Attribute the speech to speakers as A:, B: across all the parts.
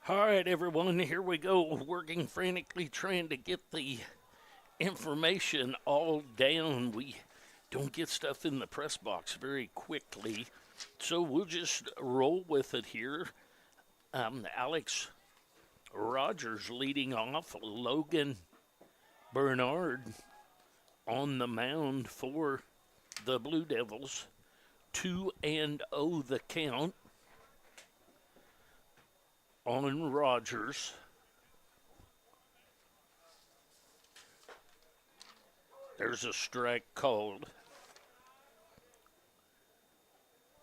A: All right, everyone, here we go. Working frantically trying to get the information all down. We don't get stuff in the press box very quickly, so we'll just roll with it here. Alex Rogers leading off, Logan Bernard on the mound for the Blue Devils. 2-0 the count on Rogers. There's a strike called.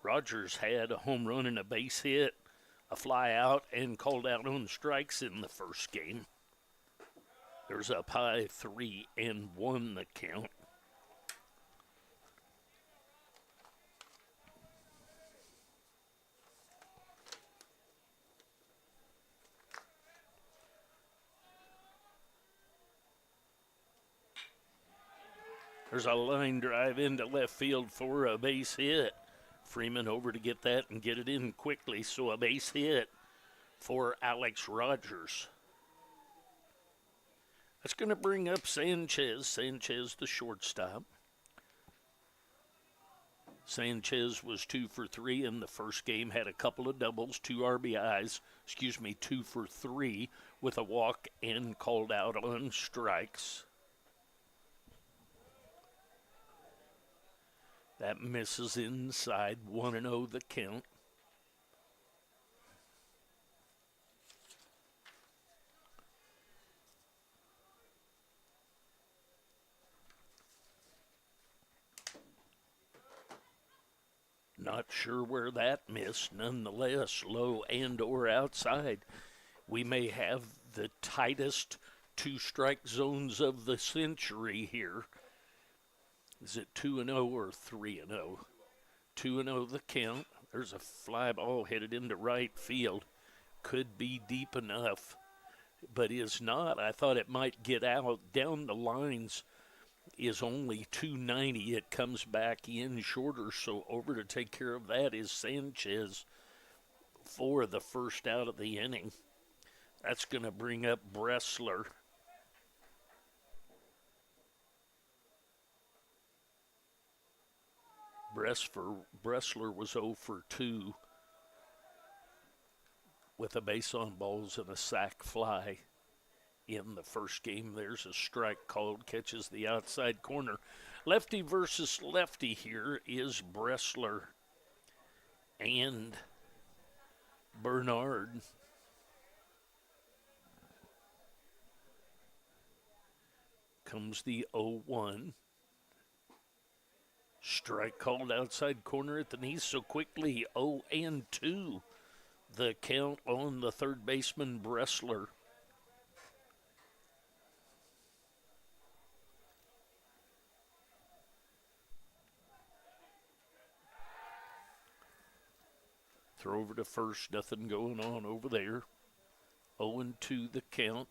A: Rogers had a home run and a base hit, a fly out, and called out on strikes in the first game. There's up high 3-1 the count. There's a line drive into left field for a base hit. Freeman over to get that and get it in quickly, so a base hit for Alex Rogers. That's going to bring up Sanchez. Sanchez, the shortstop. Sanchez was 2 for 3 in the first game, had a couple of doubles, 2 RBIs, 2 for 3 with a walk and called out on strikes. That misses inside, 1-0 the count. Not sure where that missed. Nonetheless, low and or outside. We may have the tightest 2-strike zones of the century here. Is it 2-0 or 3-0? 2-0 the count. There's a fly ball headed into right field. Could be deep enough, but is not. I thought it might get out. Down the lines is only 290. It comes back in shorter, so over to take care of that is Sanchez for the first out of the inning. That's going to bring up Bressler. Bressler was 0 for 2 with a base on balls and a sac fly in the first game. There's a strike called, catches the outside corner. Lefty versus lefty here is Bressler and Bernard. Comes the 0-1. Strike called outside corner at the knees so quickly. 0-2. The count on the third baseman, Bressler. Throw over to first, nothing going on over there. 0-2 the count.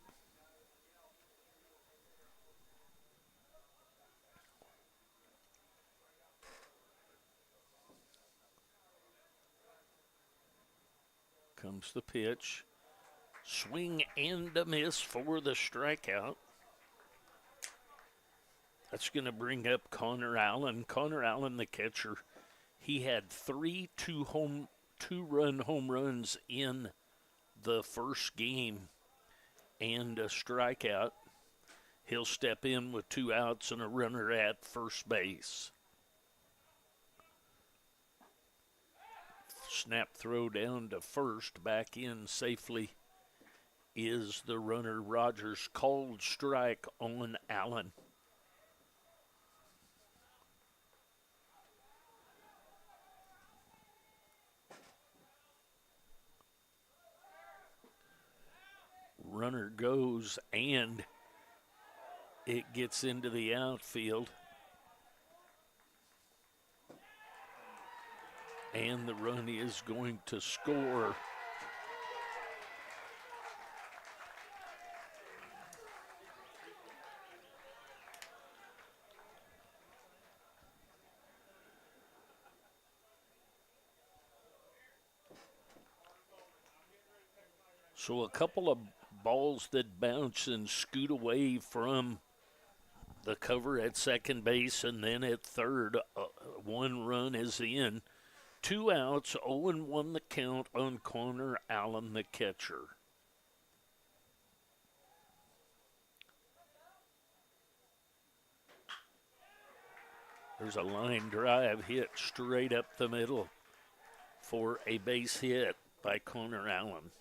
A: Comes the pitch. Swing and a miss for the strikeout. That's going to bring up Connor Allen. Connor Allen, the catcher, he had 3 two-run home runs in the first game and a strikeout. He'll step in with 2 outs and a runner at first base. Snap throw down to first, back in safely is the runner. Rogers. Called strike on Allen. Runner goes and it gets into the outfield. And the run is going to score. So a couple of balls that bounce and scoot away from the cover at second base, and then at third, one run is in. 2 outs, 0-1 the count on Connor Allen, the catcher. There's a line drive hit straight up the middle for a base hit by Connor Allen.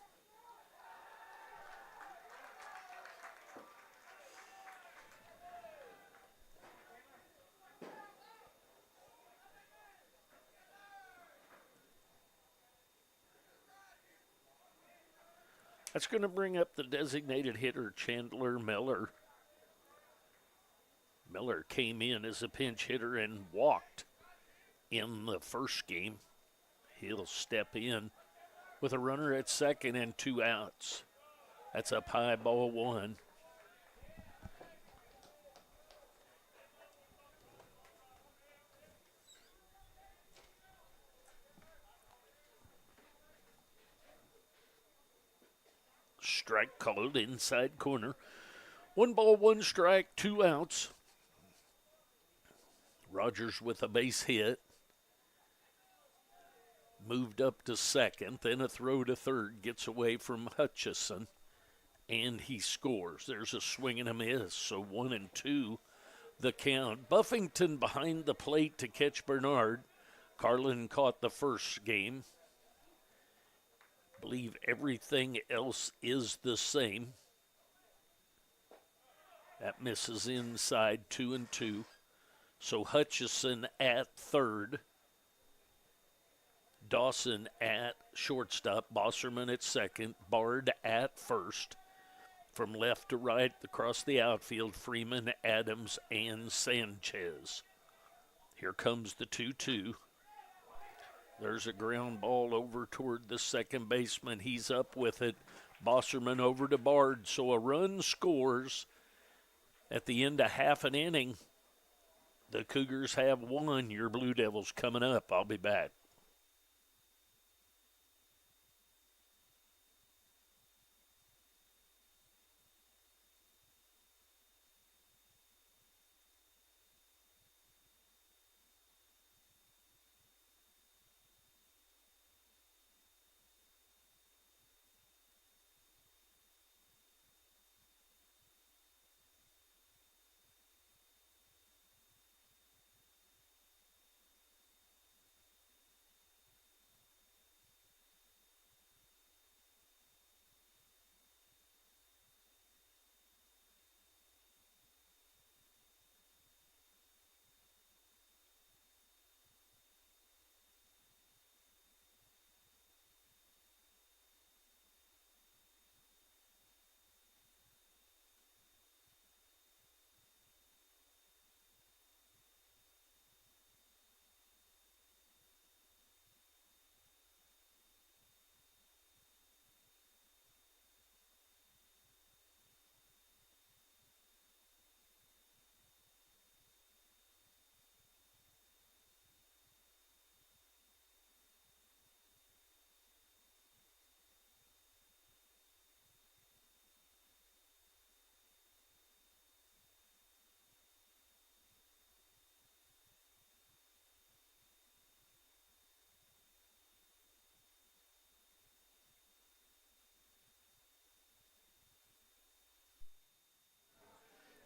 A: That's going to bring up the designated hitter, Chandler Miller. Miller came in as a pinch hitter and walked in the first game. He'll step in with a runner at second and 2 outs. That's up high, ball 1. Strike called inside corner. 1 ball, 1 strike, 2 outs. Rogers with a base hit. Moved up to second, then a throw to third, gets away from Hutchison, and he scores. There's a swing and a miss, so 1-2 the count. Buffington behind the plate to catch Bernard. Carlin caught the first game. Believe everything else is the same. That misses inside, 2-2. So Hutchison at third. Dawson at shortstop. Bosserman at second. Bard at first. From left to right across the outfield, Freeman, Adams, and Sanchez. Here comes the 2-2. There's a ground ball over toward the second baseman. He's up with it. Bosserman over to Bard. So a run scores at the end of half an inning. The Cougars have won. Your Blue Devils coming up. I'll be back.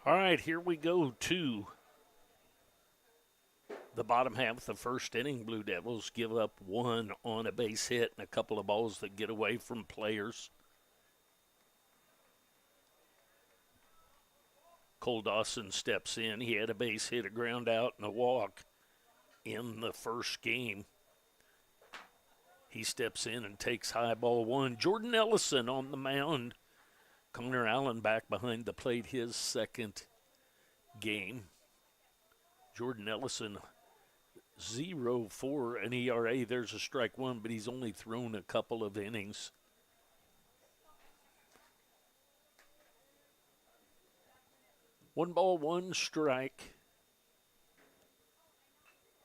A: All right, here we go to the bottom half of the first inning. Blue Devils give up 1 on a base hit and a couple of balls that get away from players. Cole Dawson steps in. He had a base hit, a ground out, and a walk in the first game. He steps in and takes high, ball 1. Jordan Ellison on the mound. Connor Allen back behind the plate, his second game. Jordan Ellison, 0.4 an ERA. There's a strike 1, but he's only thrown a couple of innings. One ball, 1 strike.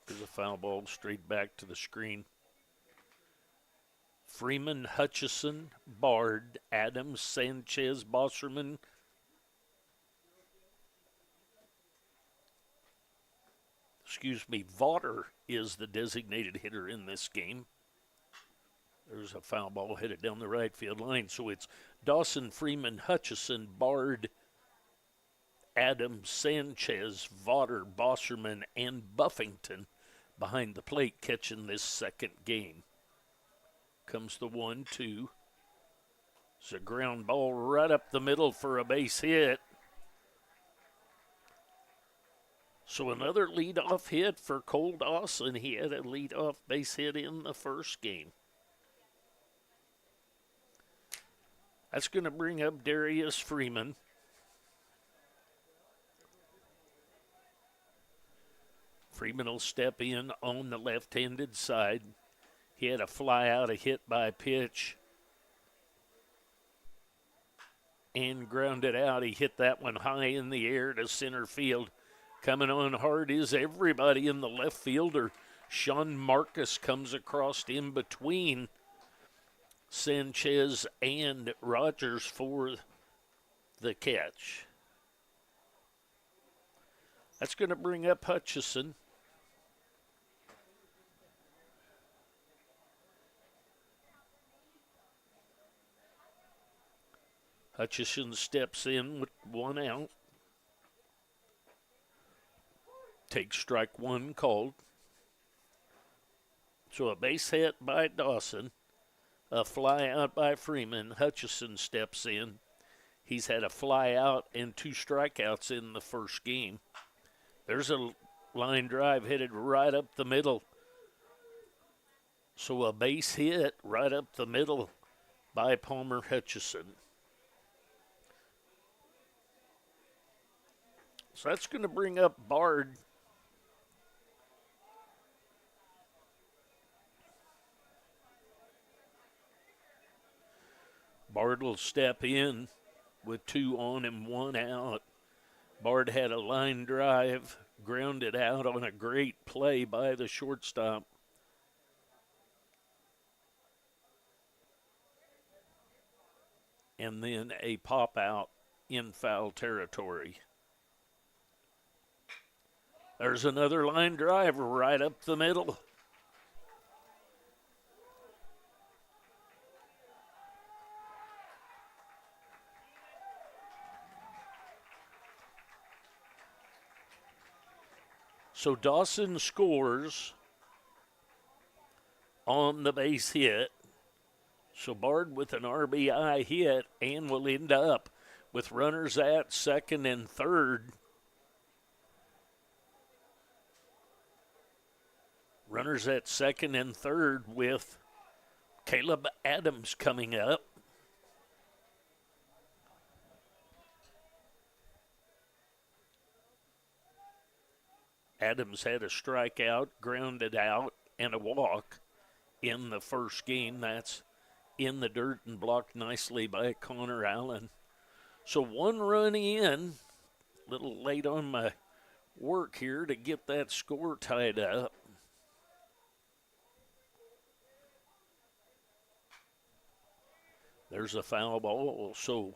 A: There's a foul ball straight back to the screen. Freeman, Hutchison, Bard, Adams, Sanchez, Bosserman, Vaughter is the designated hitter in this game. There's a foul ball headed down the right field line. So it's Dawson, Freeman, Hutchison, Bard, Adams, Sanchez, Vaughter, Bosserman, and Buffington behind the plate catching this second game. Comes the 1-2. It's a ground ball right up the middle for a base hit. So another leadoff hit for Cole Dawson. He had a leadoff base hit in the first game. That's going to bring up Darius Freeman. Freeman will step in on the left-handed side. He had a fly out, a hit by pitch, and grounded out. He hit that one high in the air to center field. Coming on hard is everybody in the left fielder. Sean Marcus comes across in between Sanchez and Rogers for the catch. That's going to bring up Hutchison. Hutchison steps in with one out. Takes strike one called. So a base hit by Dawson. A fly out by Freeman. Hutchison steps in. He's had a fly out and 2 strikeouts in the first game. There's a line drive headed right up the middle. So a base hit right up the middle by Palmer Hutchison. So that's going to bring up Bard. Bard will step in with 2 on and 1 out. Bard had a line drive, grounded out on a great play by the shortstop. And then a pop out in foul territory. There's another line drive right up the middle. So Dawson scores on the base hit. So Bard with an RBI hit and will end up with runners at second and third. Runners at second and third with Caleb Adams coming up. Adams had a strikeout, grounded out, and a walk in the first game. That's in the dirt and blocked nicely by Connor Allen. So 1 run in. A little late on my work here to get that score tied up. There's a foul ball. So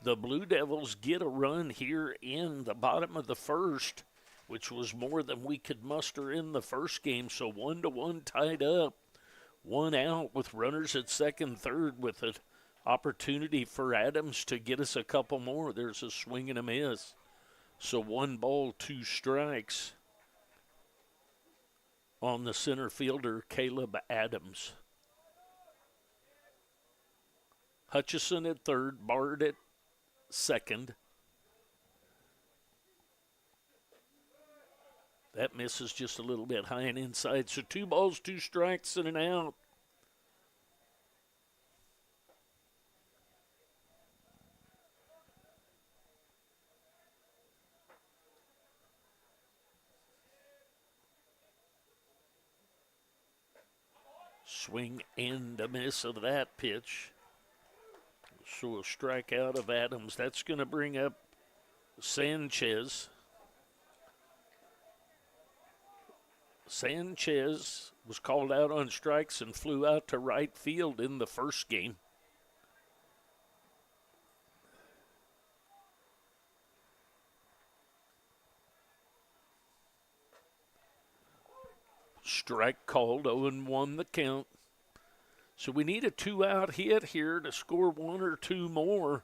A: the Blue Devils get a run here in the bottom of the first, which was more than we could muster in the first game. So 1-1 tied up. 1 out with runners at second, third with an opportunity for Adams to get us a couple more. There's a swing and a miss. So 1 ball, 2 strikes on the center fielder, Caleb Adams. Hutchison at third, Bard at second. That misses just a little bit high and inside. So 2 balls, 2 strikes, and an out. Swing and a miss of that pitch. So a strikeout of Adams. That's going to bring up Sanchez. Sanchez was called out on strikes and flew out to right field in the first game. Strike called, 0-1 the count. So we need a 2-out hit here to score 1 or 2 more.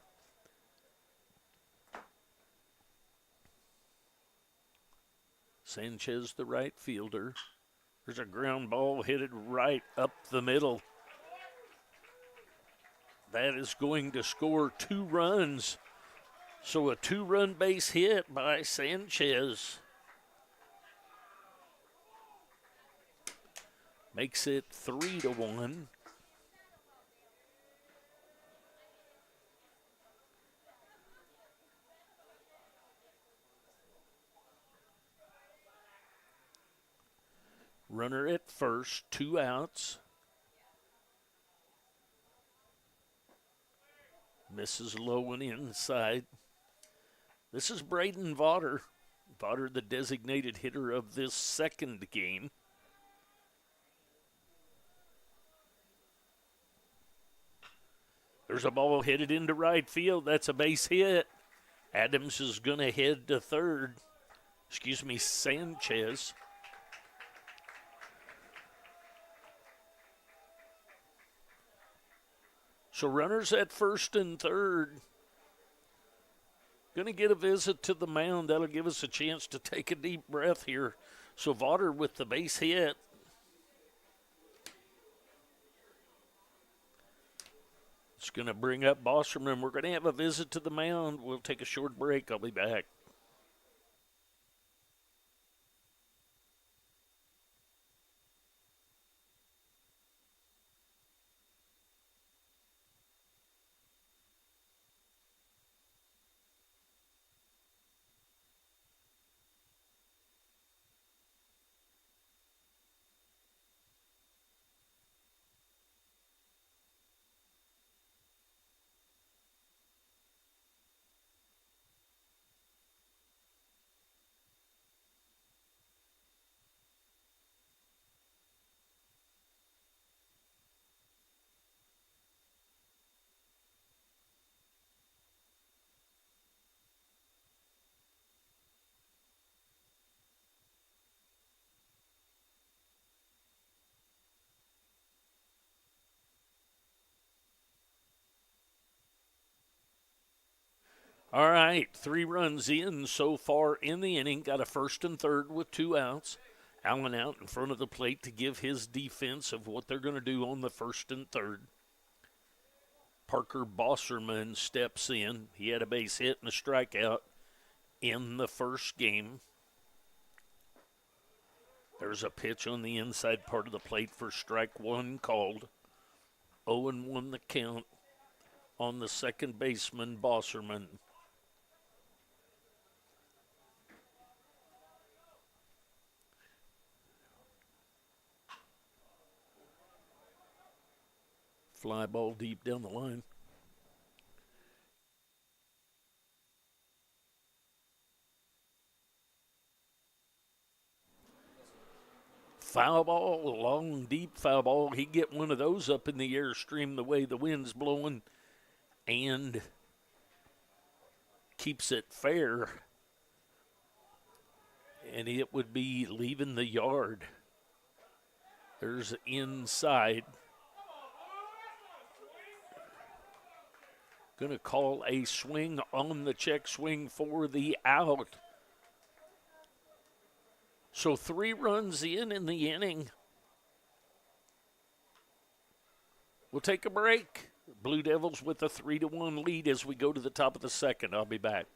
A: Sanchez, the right fielder. There's a ground ball headed right up the middle. That is going to score 2 runs. So a 2-run base hit by Sanchez makes it 3-1. Runner at first, 2 outs. Misses low and inside. This is Braden Vaughter. Vaughter, the designated hitter of this second game. There's a ball headed into right field. That's a base hit. Adams is going to head to third. Sanchez. So runners at first and third. Going to get a visit to the mound. That'll give us a chance to take a deep breath here. So Vaughter with the base hit. It's going to bring up Bosserman. We're going to have a visit to the mound. We'll take a short break. I'll be back. All right, 3 runs in so far in the inning. Got a first and third with 2 outs. Allen out in front of the plate to give his defense of what they're going to do on the first and third. Parker Bosserman steps in. He had a base hit and a strikeout in the first game. There's a pitch on the inside part of the plate for strike 1 called. 0-1 the count on the second baseman, Bosserman. Fly ball deep down the line. Foul ball, long, deep foul ball. He'd get one of those up in the airstream the way the wind's blowing and keeps it fair. And it would be leaving the yard. There's inside. Going to call a swing on the check swing for the out. So 3 runs in the inning. We'll take a break. Blue Devils with a 3-1 lead as we go to the top of the second. I'll be back.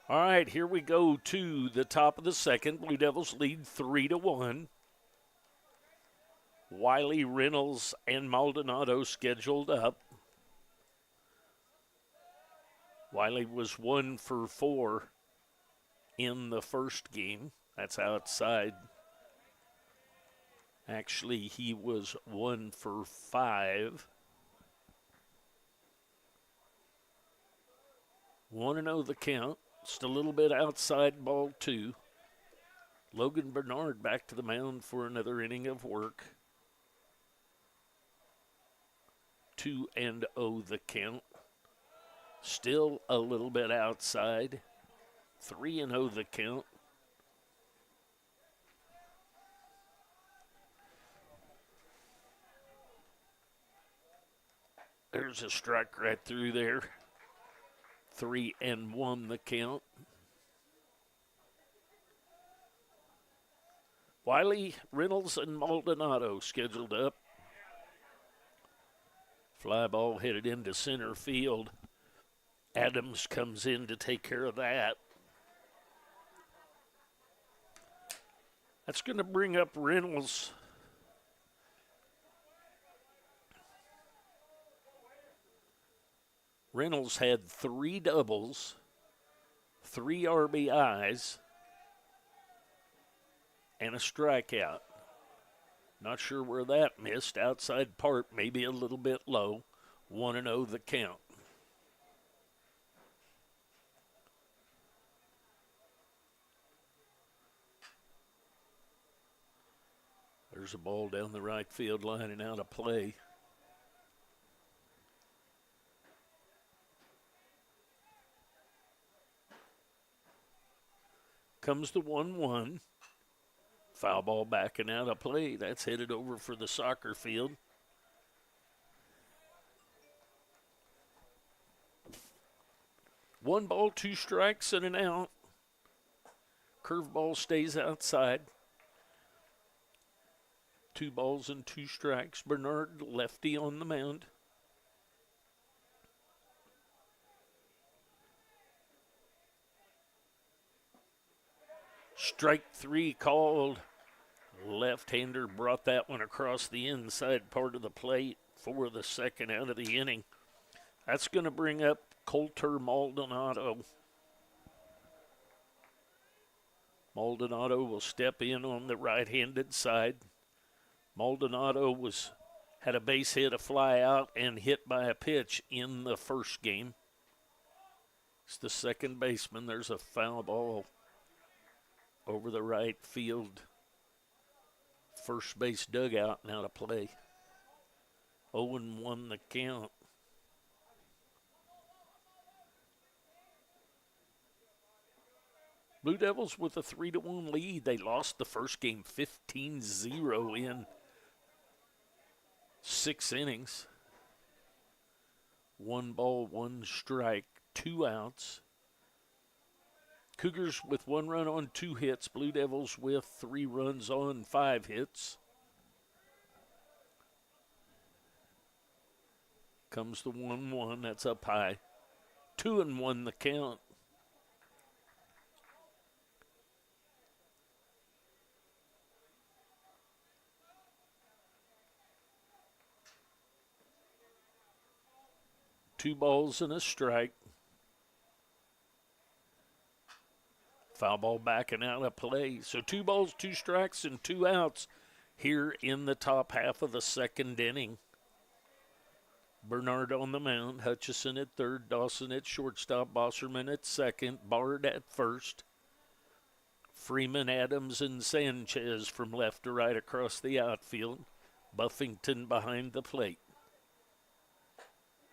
A: All right, here we go to the top of the second. Blue Devils lead 3-1. Wiley, Reynolds, and Maldonado scheduled up. Wiley was 1 for 4 in the first game. That's outside. Actually, he was 1 for 5. 1-0 the count. Just a little bit outside, ball 2. Logan Bernard back to the mound for another inning of work. 2-0 the count. Still a little bit outside. 3-0 the count. There's a strike right through there. 3-1 the count. Wiley, Reynolds, and Maldonado scheduled up. Fly ball headed into center field. Adams comes in to take care of that. That's going to bring up Reynolds. Reynolds had 3 doubles, 3 RBIs, and a strikeout. Not sure where that missed. Outside part, maybe a little bit low. 1-0 the count. There's a ball down the right field line and out of play. Comes the 1-1. Foul ball back and out of play. That's headed over for the soccer field. One ball, 2 strikes, and an out. Curveball stays outside. 2 balls and 2 strikes. Bernard, lefty on the mound. Strike 3 called. Left-hander brought that one across the inside part of the plate for the second out of the inning. That's going to bring up Coulter Maldonado. Maldonado will step in on the right-handed side. Maldonado had a base hit, a fly out, and hit by a pitch in the first game. It's the second baseman. There's a foul ball over the right field first base dugout and out of play. 0-1 the count. Blue Devils with a 3-1 lead. They lost the first game 15-0 in 6 innings. 1 ball, 1 strike, 2 outs. Cougars with 1 run on 2 hits. Blue Devils with 3 runs on 5 hits. Comes the 1-1. That's up high. 2-1 the count. Two balls and a strike. Foul ball back and out of play. So 2 balls, 2 strikes, and 2 outs here in the top half of the second inning. Bernard on the mound, Hutchison at third, Dawson at shortstop, Bosserman at second, Bard at first. Freeman, Adams, and Sanchez from left to right across the outfield. Buffington behind the plate.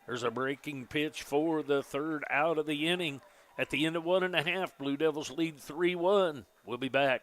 A: There's a breaking pitch for the third out of the inning. At the end of 1.5, Blue Devils lead 3-1. We'll be back.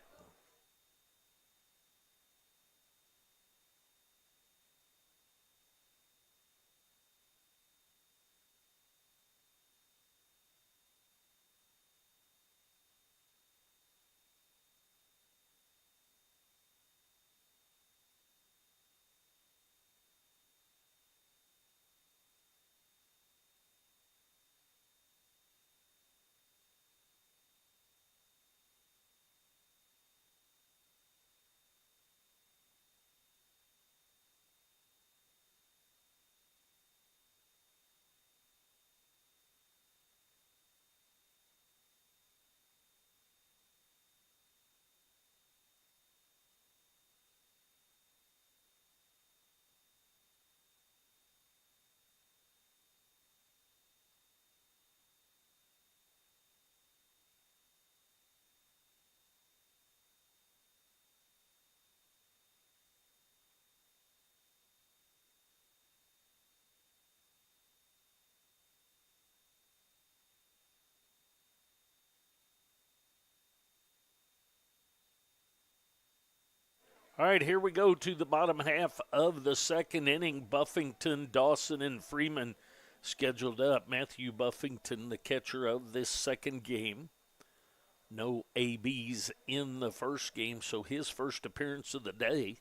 A: All right, here we go to the bottom half of the second inning. Buffington, Dawson, and Freeman scheduled up. Matthew Buffington, the catcher of this second game. No ABs in the first game, so his first appearance of the day.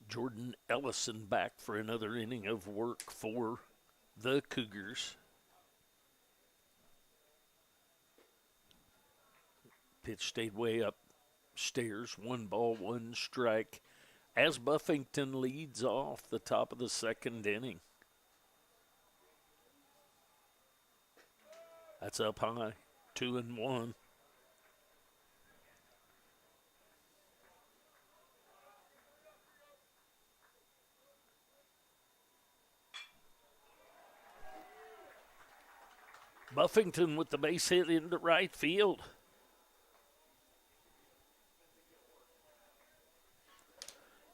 A: Jordan Ellison back for another inning of work for the Cougars. Pitch stayed way upstairs. 1 ball, 1 strike. As Buffington leads off the top of the second inning. That's up high. 2-1. Buffington with the base hit into right field.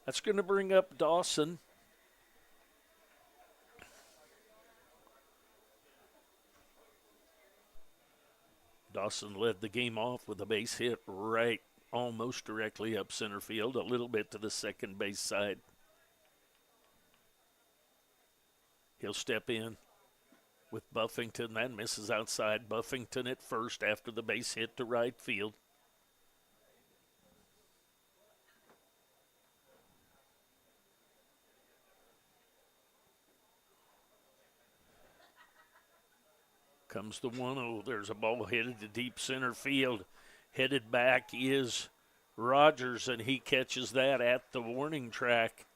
A: That's going to bring up Dawson. Dawson led the game off with a base hit right almost directly up center field, a little bit to the second base side. He'll step in with Buffington. That misses outside. Buffington at first after the base hit to right field. Comes the 1-0. There's a ball headed to deep center field. Headed back is Rogers, and he catches that at the warning track.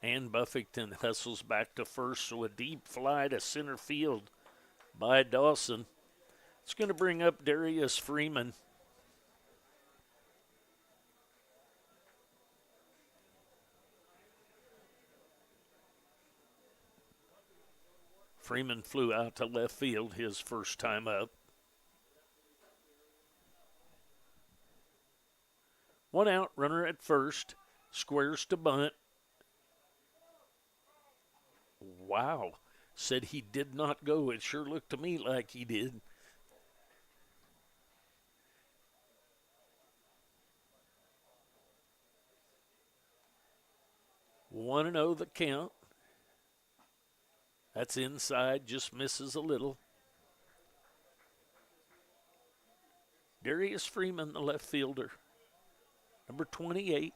A: And Buffington hustles back to first, so a deep fly to center field by Dawson. It's going to bring up Darius Freeman. Freeman flew out to left field his first time up. 1 out, runner at first, squares to bunt. Wow, said he did not go. It sure looked to me like he did. One and 0 the count. That's inside, just misses a little. Darius Freeman, the left fielder, number 28.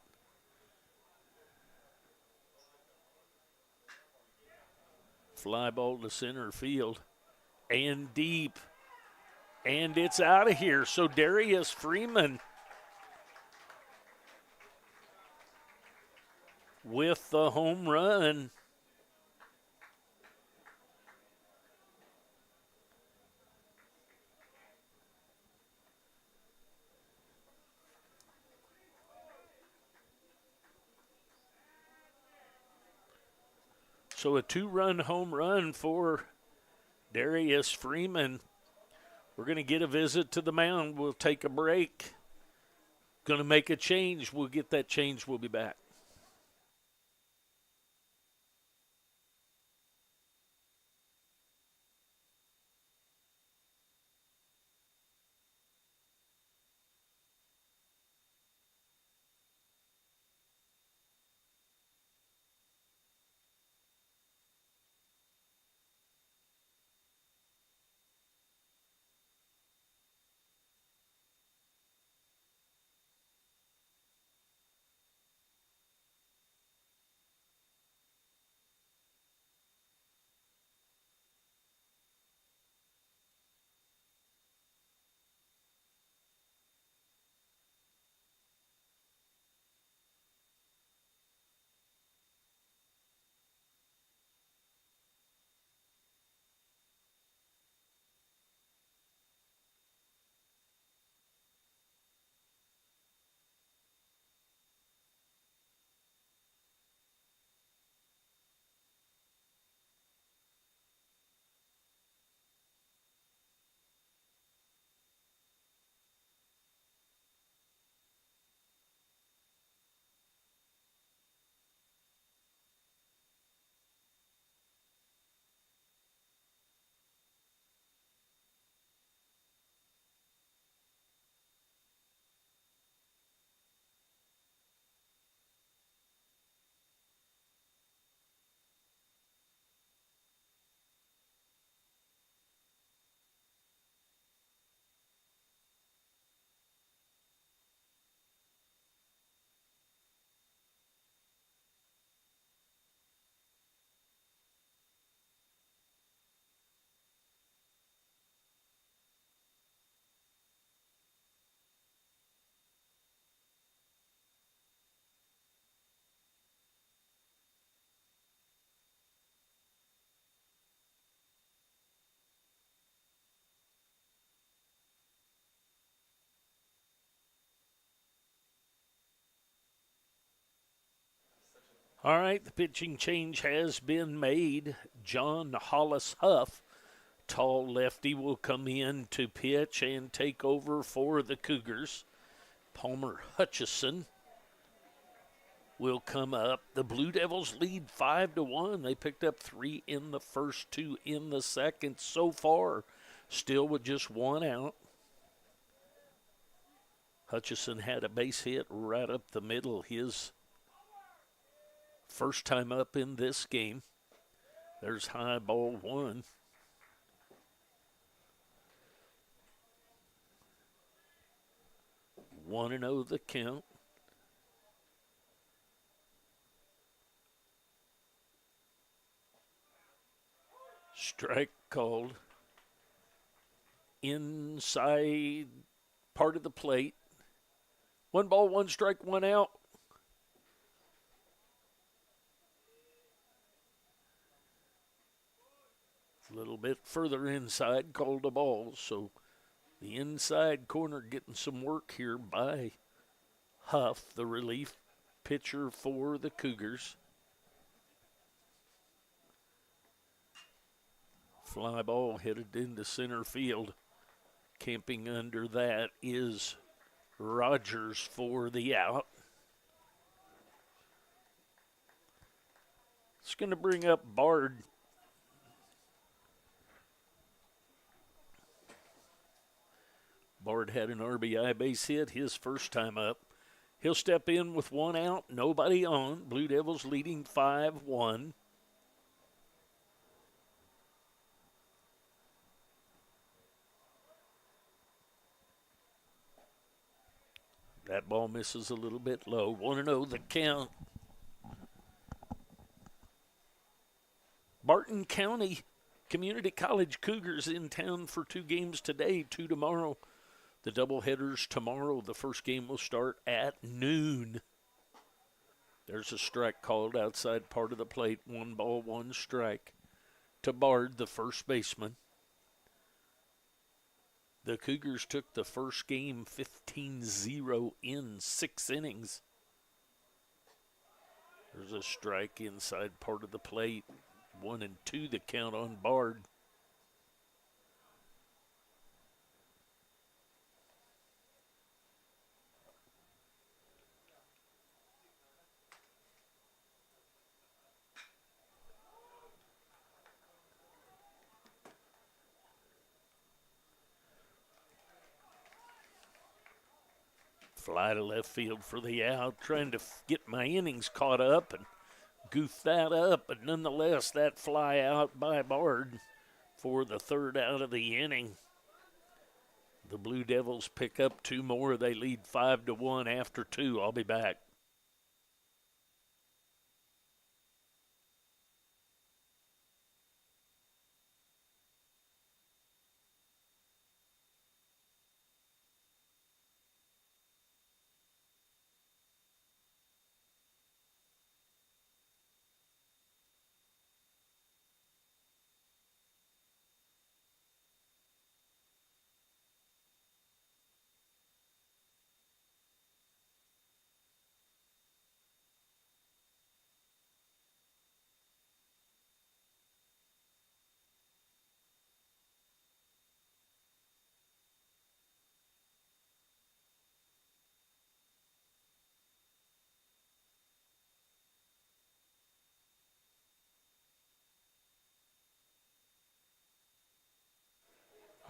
A: Fly ball to center field and deep. And it's out of here. So Darius Freeman with the home run. So a 2-run home run for Darius Freeman. We're going to get a visit to the mound. We'll take a break. Going to make a change. We'll get that change. We'll be back. All right, the pitching change has been made. John Hollis Huff, tall lefty, will come in to pitch and take over for the Cougars. Palmer Hutchison will come up. The Blue Devils lead 5-1. They picked up 3 in the first, 2 in the second so far, still with just 1 out. Hutchison had a base hit right up the middle, his first time up in this game. There's high ball 1. One and 0 the count. Strike called inside part of the plate. 1 ball, 1 strike, 1 out. A little bit further inside, called a ball. So the inside corner getting some work here by Huff, the relief pitcher for the Cougars. Fly ball headed into center field. Camping under that is Rogers for the out. It's going to bring up Bard. Bard had an RBI base hit his first time up. He'll step in with 1 out, nobody on. Blue Devils leading 5-1. That ball misses a little bit low. 1-0 the count. Barton County Community College Cougars in town for 2 games today, 2 tomorrow. The doubleheaders tomorrow. The first game will start at noon. There's a strike called outside part of the plate. 1 ball, 1 strike to Bard, the first baseman. The Cougars took the first game 15-0 in 6 innings. There's a strike inside part of the plate. 1-2 the count on Bard. Fly to left field for the out, trying to get my innings caught up and goof that up, but nonetheless, that fly out by Bard for the 3rd out of the inning. The Blue Devils pick up 2 more. They lead 5-1 after 2. I'll be back.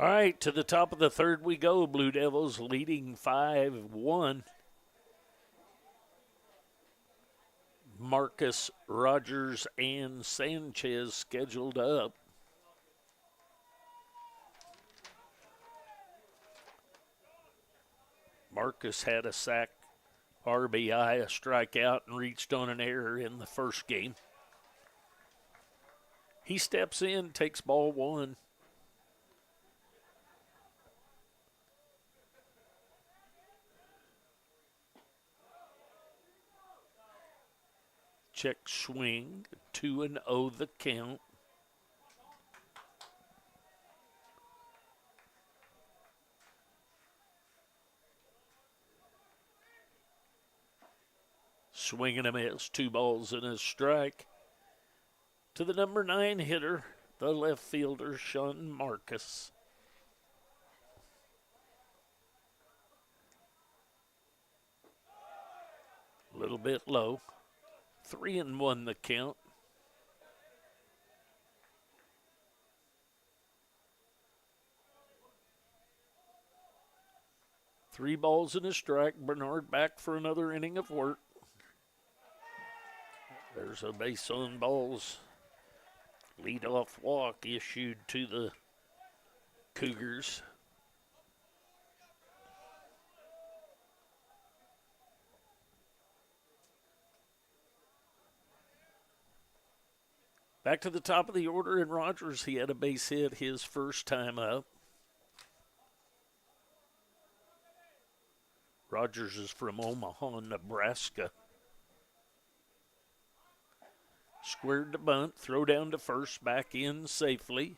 A: All right, to the top of the 3rd we go. Blue Devils leading 5-1. Marcus, Rogers, and Sanchez scheduled up. Marcus had a sack, RBI, a strikeout, and reached on an error in the first game. He steps in, takes ball 1. Check swing, 2-0 the count. Swing and a miss. 2 balls and a strike. To the number 9 hitter, the left fielder, Sean Marcus. A little bit low. 3-1 the count. Three balls and a strike. Bernard back for another inning of work. There's a base on balls. Leadoff walk issued to the Cougars. Back to the top of the order, and Rogers, he had a base hit his first time up. Rogers is from Omaha, Nebraska. Squared to bunt, throw down to first, back in safely.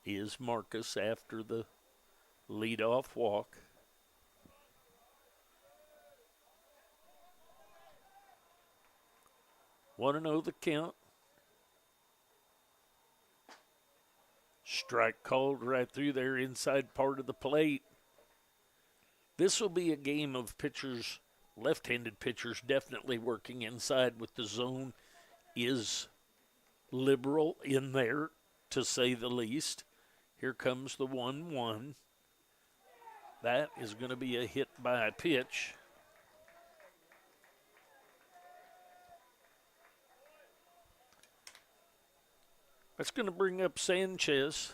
A: Is Marcus after the leadoff walk. Want to know the count? Strike called right through there, inside part of the plate. This will be a game of pitchers, left-handed pitchers definitely working inside with the zone is liberal in there, to say the least. Here comes the 1-1. That is going to be a hit by a pitch. That's going to bring up Sanchez.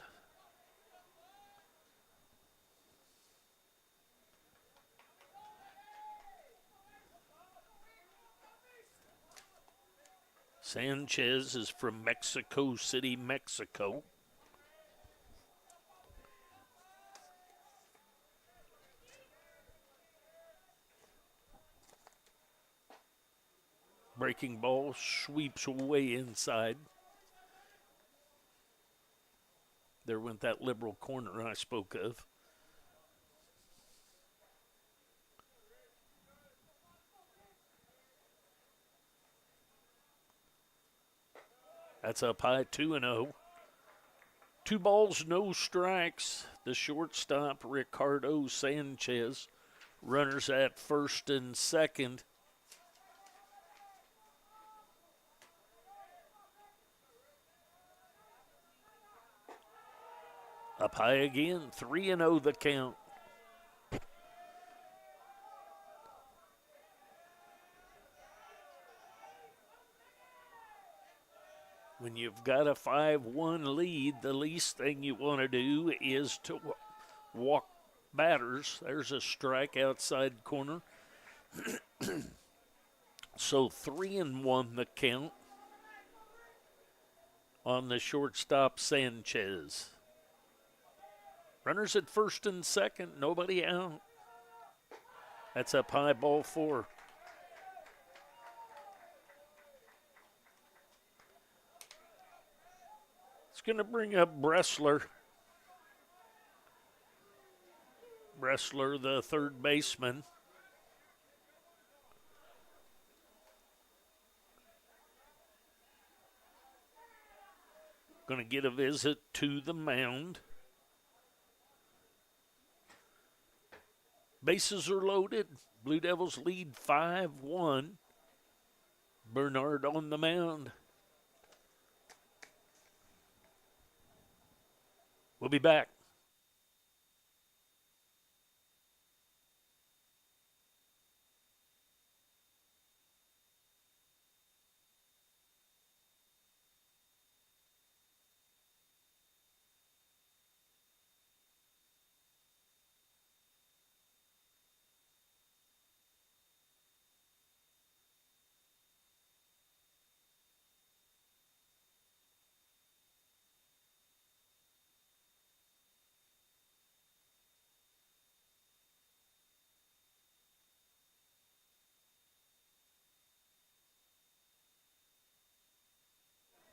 A: Sanchez is from Mexico City, Mexico. Breaking ball sweeps away inside. There went that liberal corner I spoke of. That's up high, 2-0. 2 balls, no strikes. The shortstop, Ricardo Sanchez. Runners at first and second. Up high again, 3-0 the count. When you've got a 5-1 lead, the least thing you want to do is to walk batters. There's a strike outside corner. So 3-1 the count on the shortstop, Sanchez. Runners at first and second, nobody out. That's up high, ball 4. It's going to bring up Bressler. Bressler, the third baseman. Going to get a visit to the mound. Bases are loaded. Blue Devils lead 5-1. Bernard on the mound. We'll be back.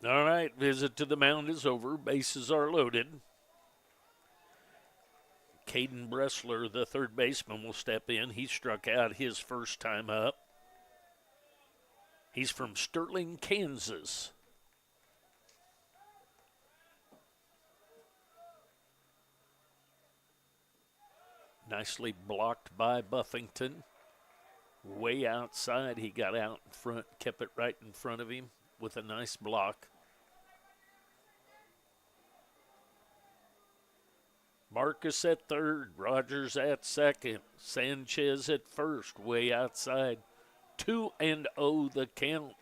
A: All right, visit to the mound is over. Bases are loaded. Caden Bressler, the third baseman, will step in. He struck out his first time up. He's from Sterling, Kansas. Nicely blocked by Buffington. Way outside, he got out in front, kept it right in front of him with a nice block. Marcus at third, Rogers at second, Sanchez at first, way outside. 2-0 the count.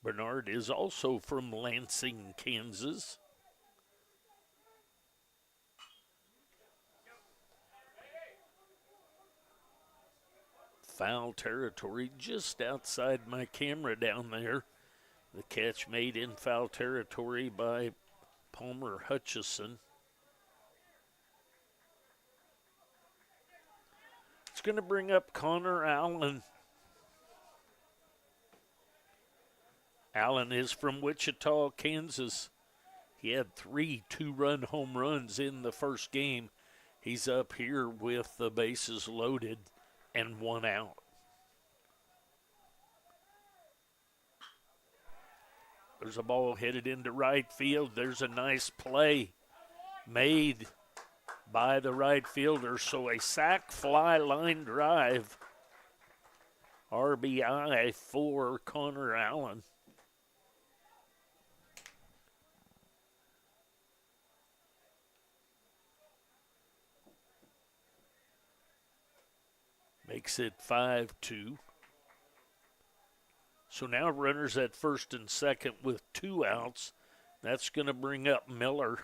A: Bernard is also from Lansing, Kansas. Foul territory just outside my camera down there. The catch made in foul territory by Palmer Hutchison. It's going to bring up Connor Allen. Allen is from Wichita, Kansas. He had 3 two-run home runs in the first game. He's up here with the bases loaded and 1 out. There's a ball headed into right field. There's a nice play made by the right fielder. So a sac fly line drive. RBI for Connor Allen. Makes it 5-2. So now runners at first and second with 2 outs. That's going to bring up Miller.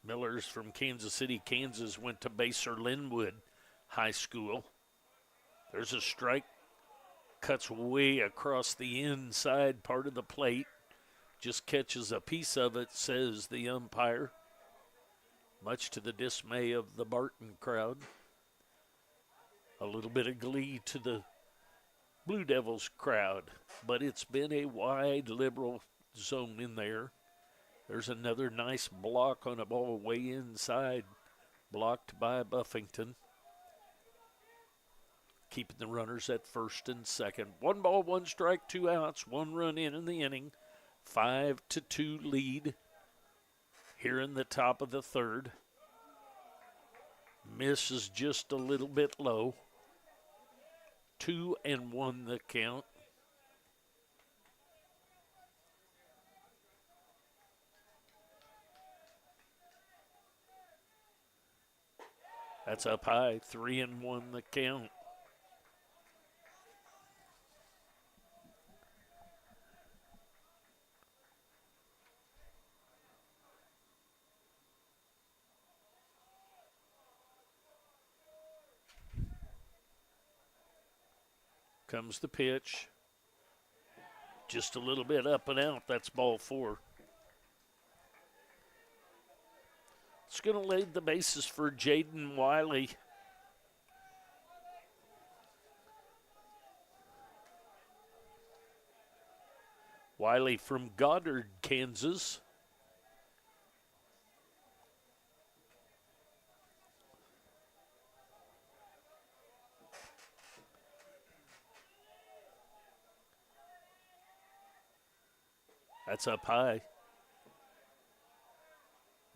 A: Miller's from Kansas City, Kansas, went to Baser Linwood High School. There's a strike. Cuts way across the inside part of the plate. Just catches a piece of it, says the umpire. Much to the dismay of the Barton crowd. A little bit of glee to the Blue Devils crowd, but it's been a wide liberal zone in there. There's another nice block on a ball way inside, blocked by Buffington. Keeping the runners at first and second. 1 ball, 1 strike, 2 outs, 1 run in the inning. 5-2 lead here in the top of the third. Miss is just a little bit low. 2-1 the count. That's up high. 3-1 the count. Comes the pitch. Just a little bit up and out. That's ball 4. It's going to lay the bases for Jaden Wiley. Wiley from Goddard, Kansas. That's up high.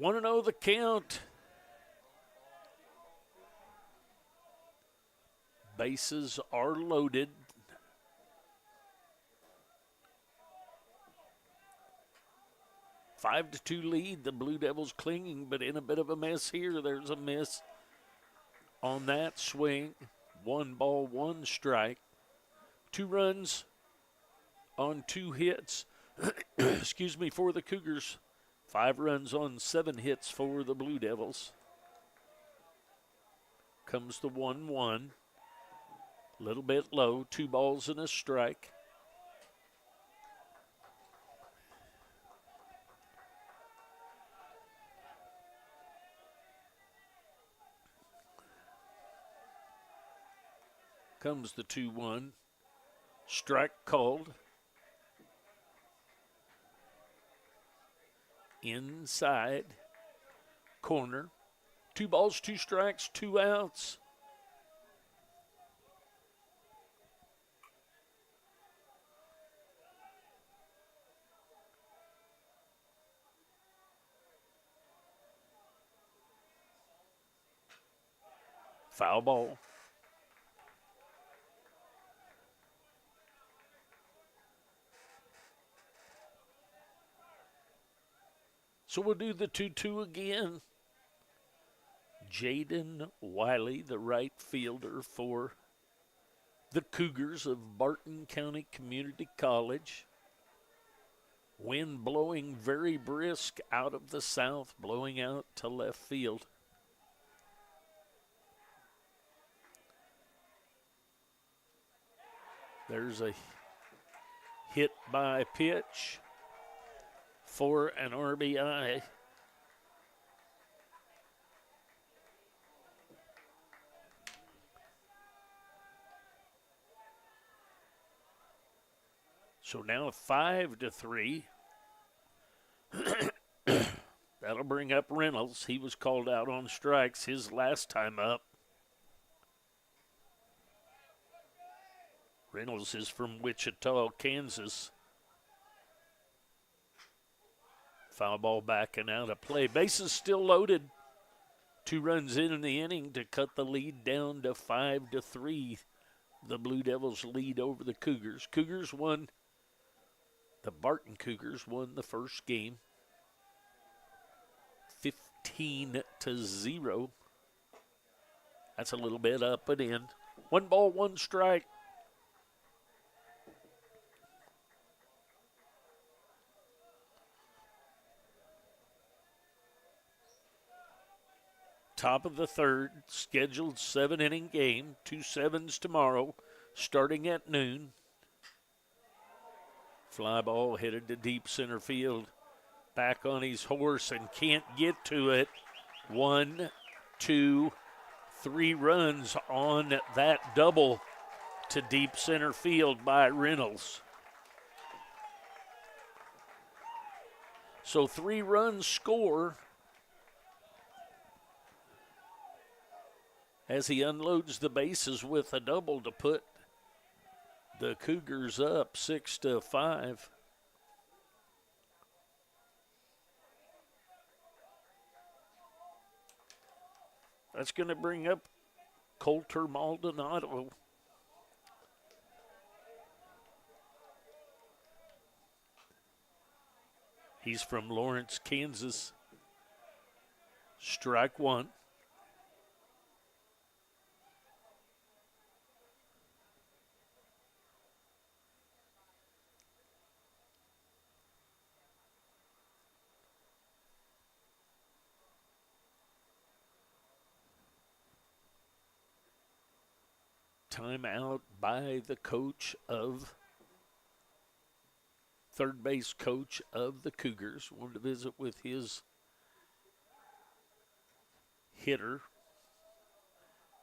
A: 1-0 the count. Bases are loaded. Five to 2 lead. The Blue Devils clinging, but in a bit of a mess here. There's a miss on that swing. 1 ball, 1 strike. 2 runs on 2 hits. Excuse me, for the Cougars. 5 runs on 7 hits for the Blue Devils. Comes the 1-1. Little bit low. 2 balls and a strike. comes the 2-1. Strike called. Inside corner. 2 balls, 2 strikes, 2 outs. Foul ball. So we'll do the 2-2 again. Jaden Wiley, the right fielder for the Cougars of Barton County Community College. Wind blowing very brisk out of the south, blowing out to left field. There's a hit by pitch for an RBI. So now 5-3. That'll bring up Reynolds. He was called out on strikes his last time up. Reynolds is from Wichita, Kansas. Foul ball back and out of play. Bases still loaded. 2 runs in the inning to cut the lead down to 5-3. The Blue Devils lead over the Cougars. The Barton Cougars won the first game 15-0. That's a little bit up and in. 1 ball, 1 strike. Top of the third, scheduled 7-inning game, 2 sevens tomorrow, starting at noon. Fly ball headed to deep center field. Back on his horse and can't get to it. 1, 2, 3 runs on that double to deep center field by Reynolds. So 3 runs score as he unloads the bases with a double to put the Cougars up 6-5. That's going to bring up Coulter Maldonado. He's from Lawrence, Kansas. Strike 1. Timeout by the third base coach of the Cougars. Wanted to visit with his hitter.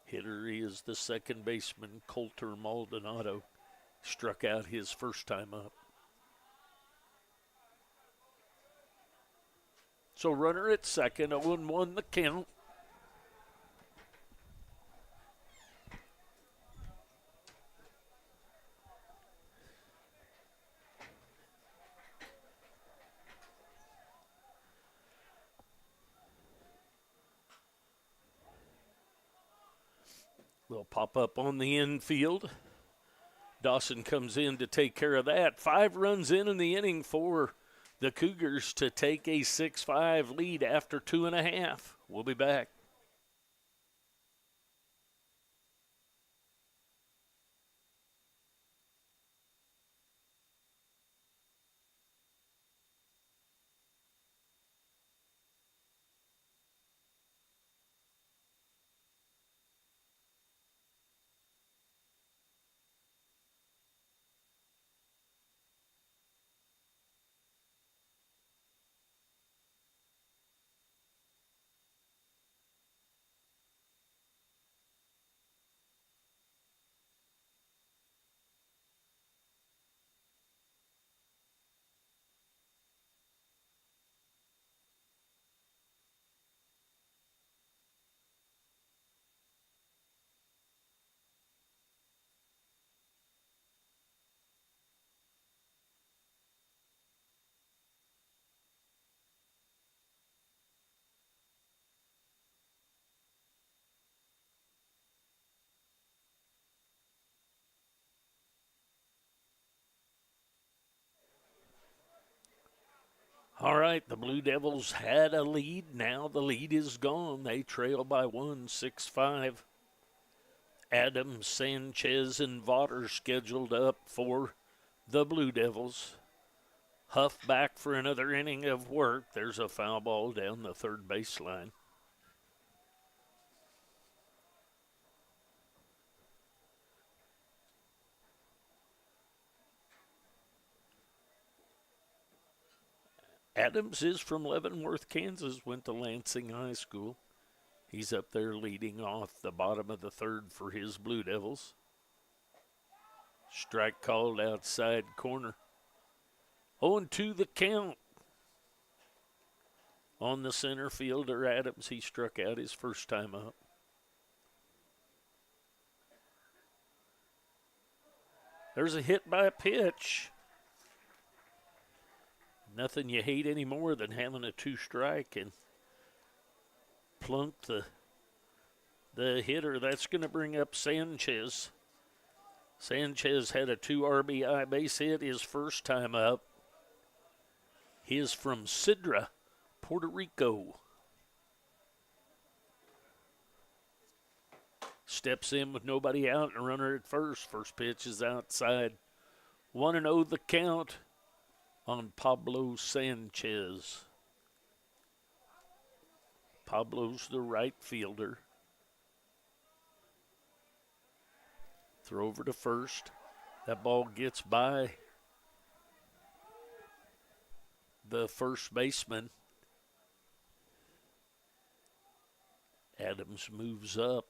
A: Hitter is the second baseman, Coulter Maldonado. Struck out his first time up. So runner at second, 0-1 the count. Will pop up on the infield. Dawson comes in to take care of that. 5 runs in the inning for the Cougars to take a 6-5 lead after 2.5. We'll be back. All right, the Blue Devils had a lead. Now the lead is gone. They trail by 1, 6-5. Adams, Sanchez, and Vaughter scheduled up for the Blue Devils. Huff back for another inning of work. There's a foul ball down the third baseline. Adams is from Leavenworth, Kansas, went to Lansing High School. He's up there leading off the bottom of the third for his Blue Devils. Strike called outside corner. 0-2 the count. On the center fielder, Adams, he struck out his first time up. There's a hit by a pitch. Nothing you hate any more than having a two-strike and plunk the hitter. That's going to bring up Sanchez. Sanchez had a 2 RBI base hit his first time up. He is from Sidra, Puerto Rico. Steps in with nobody out and a runner at first. First pitch is outside. 1-0 the count on Pablo Sanchez. Pablo's the right fielder. Throw over to first. That ball gets by the first baseman. Adams moves up.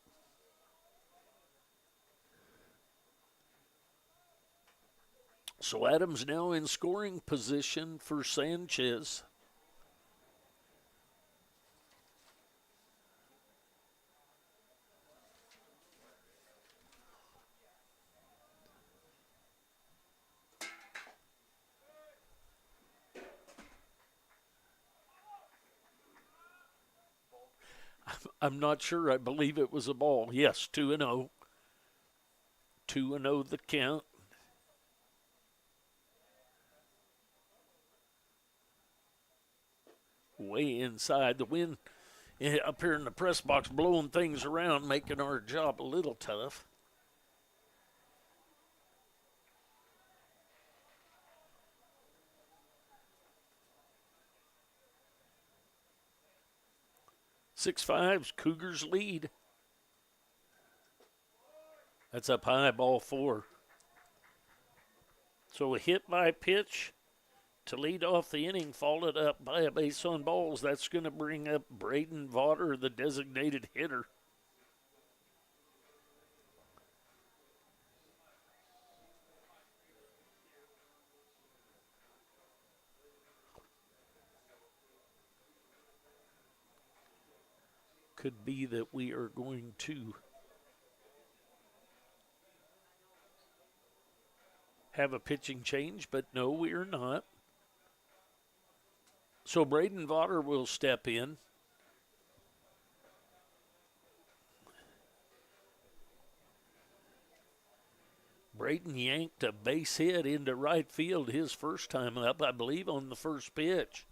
A: So Adams now in scoring position for Sanchez. I'm not sure. I believe it was a ball. Yes, 2-0. 2-0 the count. Way inside. The wind up here in the press box blowing things around, making our job a little tough. Six fives, Cougars lead. That's up high, ball 4. So a hit by pitch to lead off the inning, followed up by a base on balls. That's going to bring up Barton County, the designated hitter. Could be that we are going to have a pitching change, but no, we are not. So Braden Vaughter will step in. Braden yanked a base hit into right field his first time up, I believe, on the first pitch.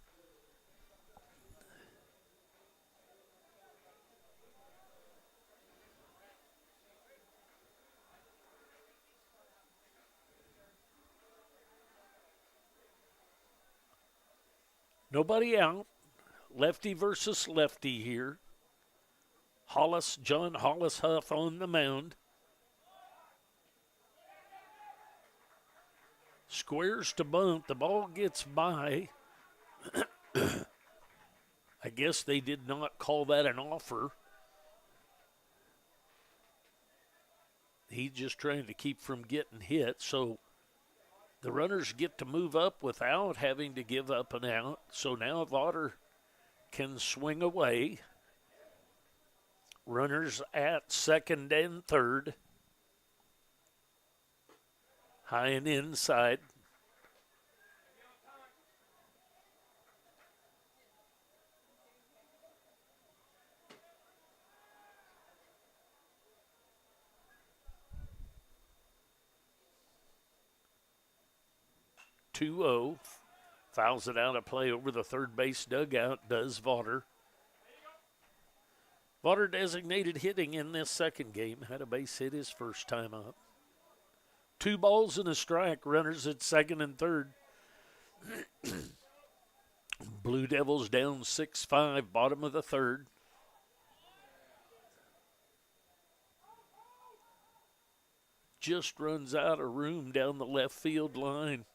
A: Nobody out. Lefty versus lefty here. John Hollis Huff on the mound. Squares to bunt. The ball gets by. I guess they did not call that an offer. He's just trying to keep from getting hit. So the runners get to move up without having to give up an out. So now Vaughter can swing away. Runners at second and third. High and inside. Fouls it out of play over the third base dugout, does Vaughter. Vaughter designated hitting in this second game. Had a base hit his first time up. 2 balls and a strike. Runners at second and third. Blue Devils down 6-5, bottom of the third. Just runs out of room down the left field line.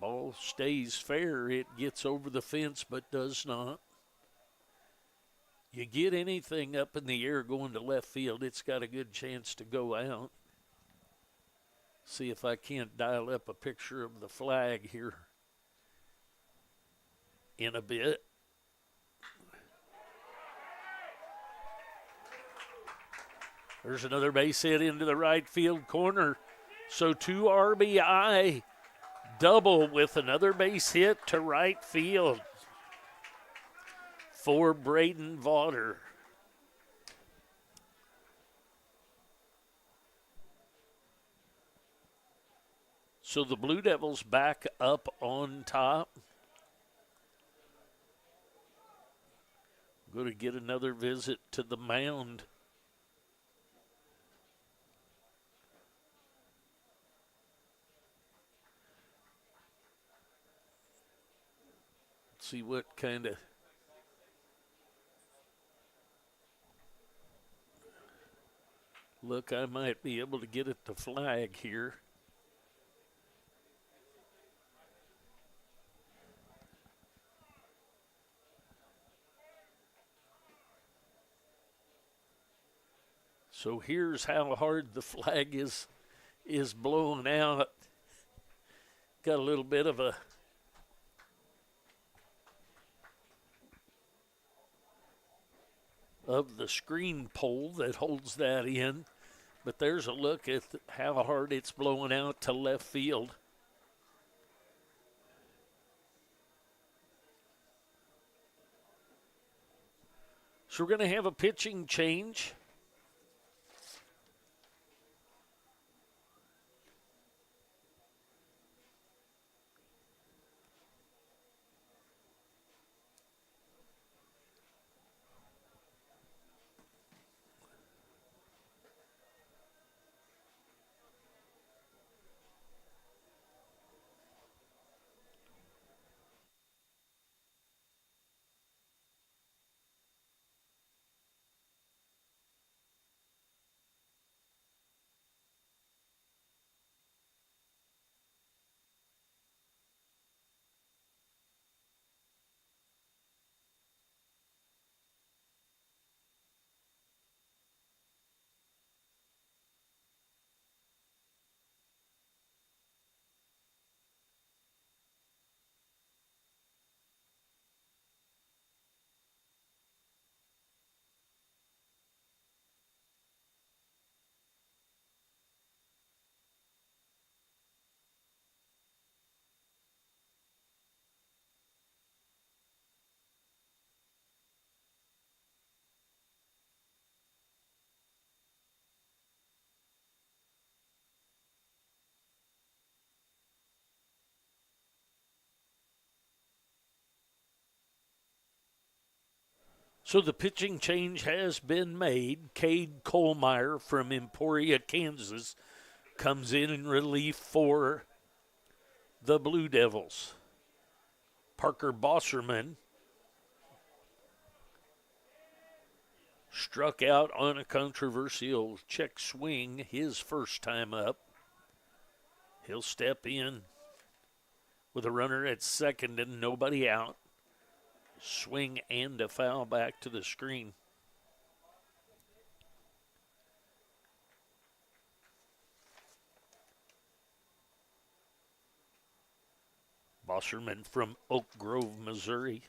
A: Ball stays fair. It gets over the fence but does not. You get anything up in the air going to left field, it's got a good chance to go out. See if I can't dial up a picture of the flag here in a bit. There's another base hit into the right field corner. So 2 RBI, double with another base hit to right field for Braden Vaughter. So the Blue Devils back up on top. Going to get another visit to the mound. See what kind of look I might be able to get at the flag here. So here's how hard the flag is blown out. Got a little bit of the screen pole that holds that in. But there's a look at how hard it's blowing out to left field. So we're going to have a pitching change. So the pitching change has been made. Cade Kohlmeyer from Emporia, Kansas, comes in relief for the Blue Devils. Parker Bosserman struck out on a controversial check swing his first time up. He'll step in with a runner at second and nobody out. Swing and a foul back to the screen. Bosserman from Oak Grove, Missouri.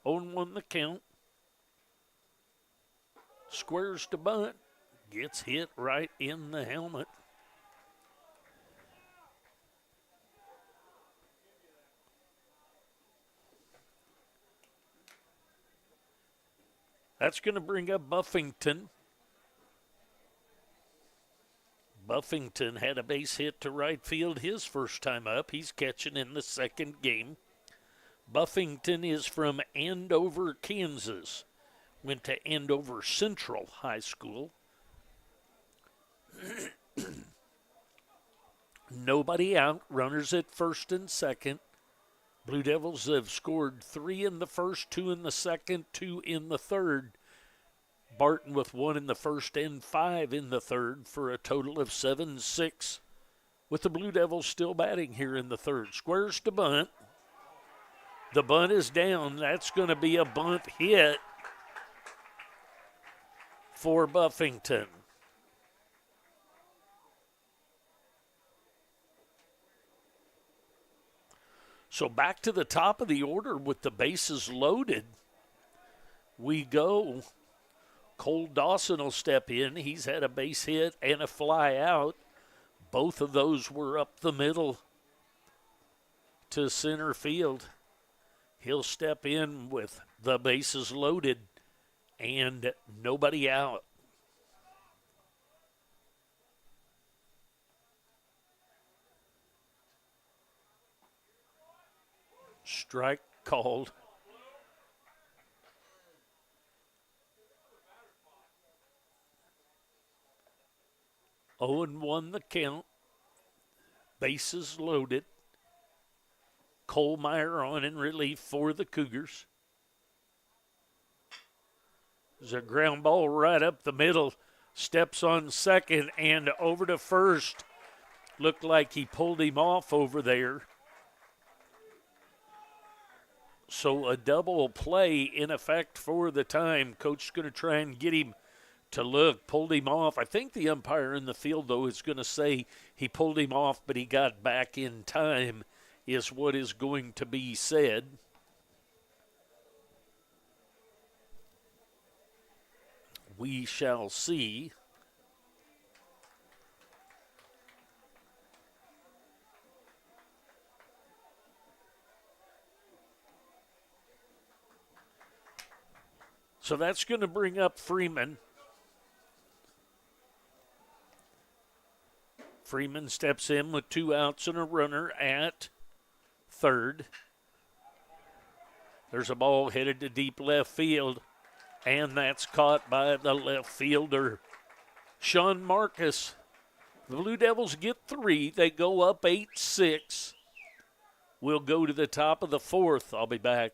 A: On 1 the count. Squares to bunt. Gets hit right in the helmet. That's going to bring up Buffington. Buffington had a base hit to right field his first time up. He's catching in the second game. Buffington is from Andover, Kansas. Went to Andover Central High School. Nobody out. Runners at first and second. Blue Devils have scored 3 in the first, 2 in the second, 2 in the third. Barton with 1 in the first and 5 in the third for a total of 7-6. With the Blue Devils still batting here in the third. Squares to bunt. The bunt is down. That's going to be a bunt hit for Buffington. So back to the top of the order with the bases loaded. We go. Cole Dawson will step in. He's had a base hit and a fly out. Both of those were up the middle to center field. He'll step in with the bases loaded and nobody out. Strike called. Owen won the count. Bases loaded. Colemeyer on in relief for the Cougars. There's a ground ball right up the middle. Steps on second and over to first. Looked like he pulled him off over there. So a double play in effect for the time. Coach is going to try and get him to look. Pulled him off. I think the umpire in the field, though, is going to say he pulled him off, but he got back in time, is what is going to be said. We shall see. So that's going to bring up Freeman. Freeman steps in with 2 outs and a runner at third. There's a ball headed to deep left field, and that's caught by the left fielder, Sean Marcus. The Blue Devils get 3. They go up 8-6. We'll go to the top of the fourth. I'll be back.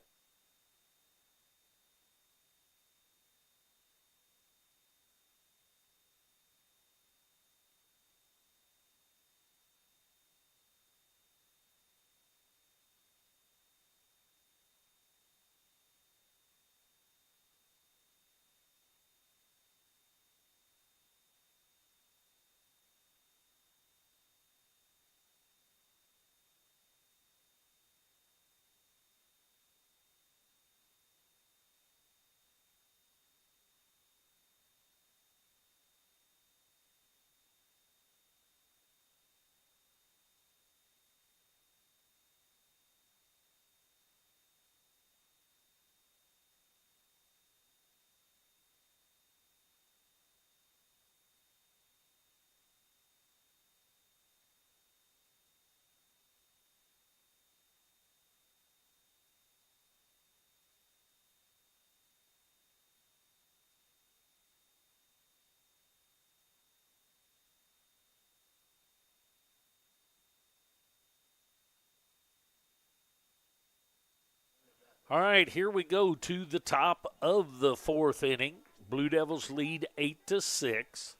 A: All right, here we go to the top of the fourth inning. Blue Devils lead 8-6.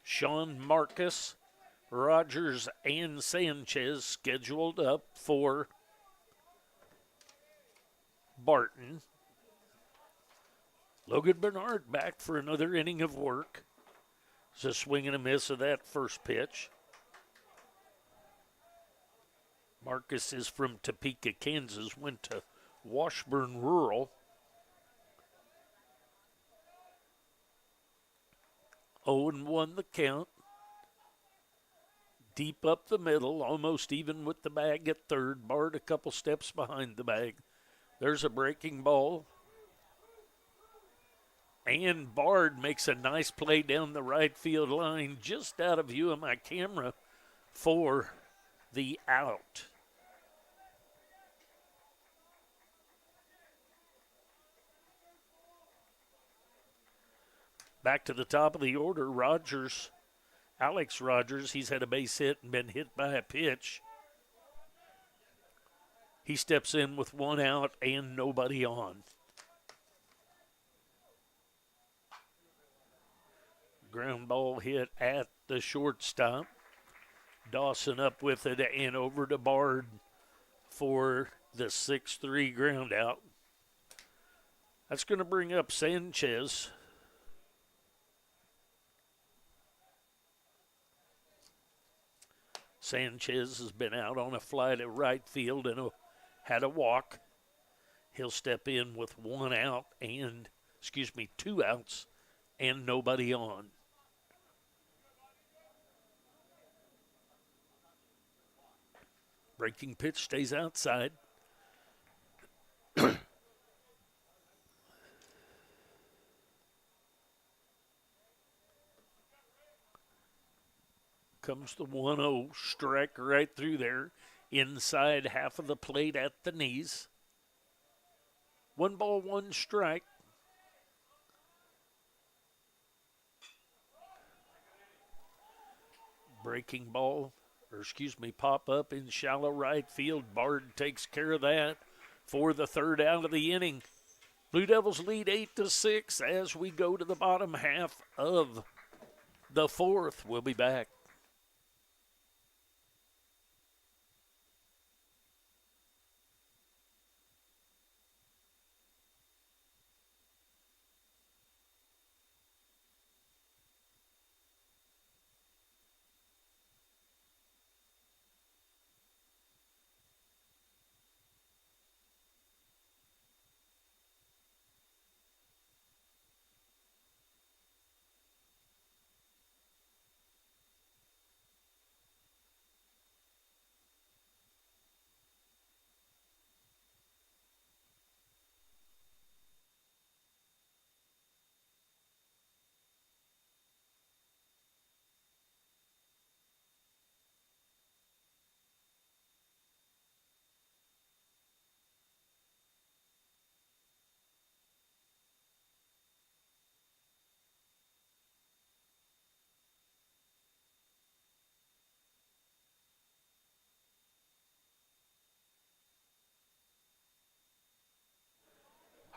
A: Sean Marcus, Rogers, and Sanchez scheduled up for Barton. Logan Bernard back for another inning of work. It's a swing and a miss of that first pitch. Marcus is from Topeka, Kansas, went to Washburn Rural. Owen won the count. Deep up the middle, almost even with the bag at third. Bart a couple steps behind the bag. There's a breaking ball. And Bard makes a nice play down the right field line, just out of view of my camera, for the out. Back to the top of the order, Alex Rogers, he's had a base hit and been hit by a pitch. He steps in with one out and nobody on. Ground ball hit at the shortstop. Dawson up with it and over to Bard for the 6-3 ground out. That's going to bring up Sanchez. Sanchez has been out on a fly to right field and had a walk. He'll step in with two outs and nobody on. Breaking pitch stays outside. Comes the 1-0, strike right through there, inside half of the plate at the knees. 1 ball, 1 strike. Breaking ball, pop up in shallow right field. Bard takes care of that for the 3rd out of the inning. Blue Devils lead 8-6 as we go to the bottom half of the 4th. We'll be back.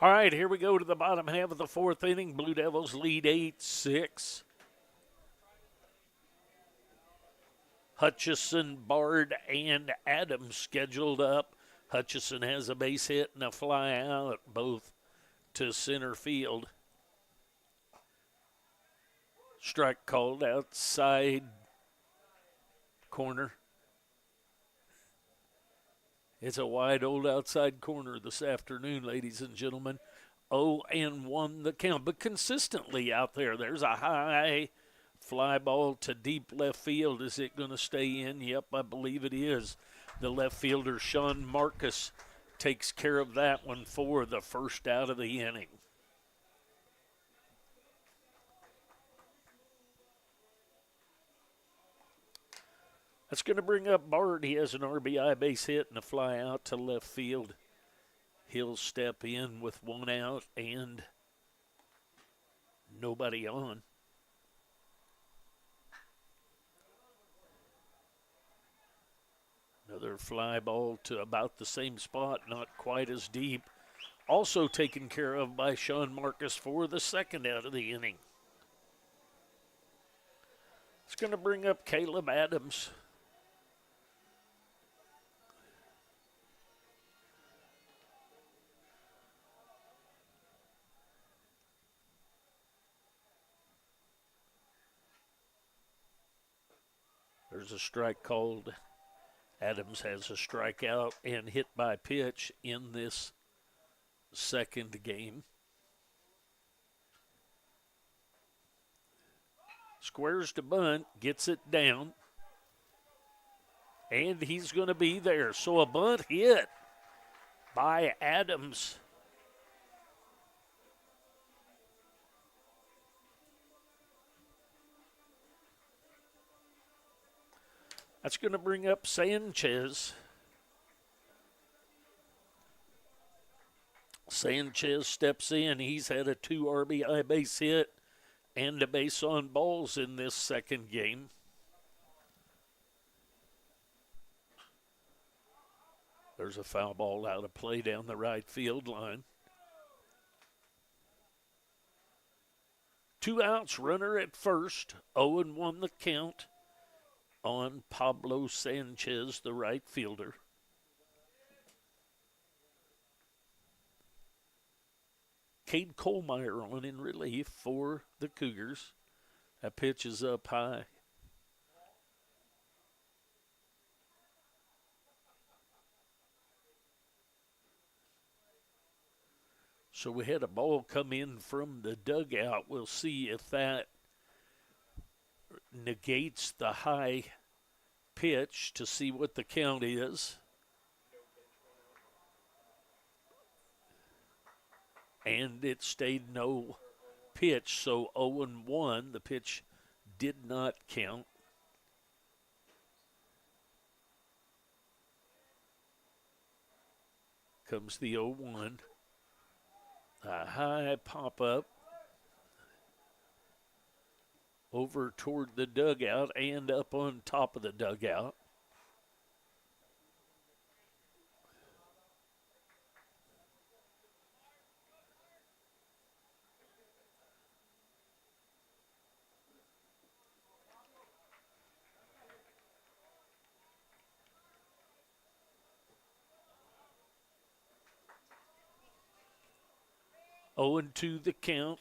A: All right, here we go to the bottom half of the 4th inning. Blue Devils lead 8-6. Hutchison, Bard, and Adams scheduled up. Hutchison has a base hit and a fly out, both to center field. Strike called outside corner. It's a wide old outside corner this afternoon, ladies and gentlemen. 0-1 the count, but consistently out there. There's a high fly ball to deep left field. Is it going to stay in? Yep, I believe it is. The left fielder, Sean Marcus, takes care of that one for the 1st out of the inning. That's going to bring up Bard. He has an RBI base hit and a fly out to left field. He'll step in with 1 out and nobody on. Another fly ball to about the same spot, not quite as deep. Also taken care of by Sean Marcus for the 2nd out of the inning. It's going to bring up Caleb Adams. There's a strike called. Adams has a strikeout and hit by pitch in this 2nd game. Squares to bunt, gets it down, and he's going to be there. So a bunt hit by Adams. That's going to bring up Sanchez. Sanchez steps in. He's had a 2 RBI base hit and a base on balls in this second game. There's a foul ball out of play down the right field line. 2 outs, runner at first. 0-1 the count on Pablo Sanchez, the right fielder. Cade Kohlmeyer on in relief for the Cougars. That pitch is up high. So we had a ball come in from the dugout. We'll see if that negates the high pitch to see what the count is. And it stayed no pitch, so 0-1. The pitch did not count. Comes the 0-1. A high pop-up over toward the dugout and up on top of the dugout. Oh, and 2 the count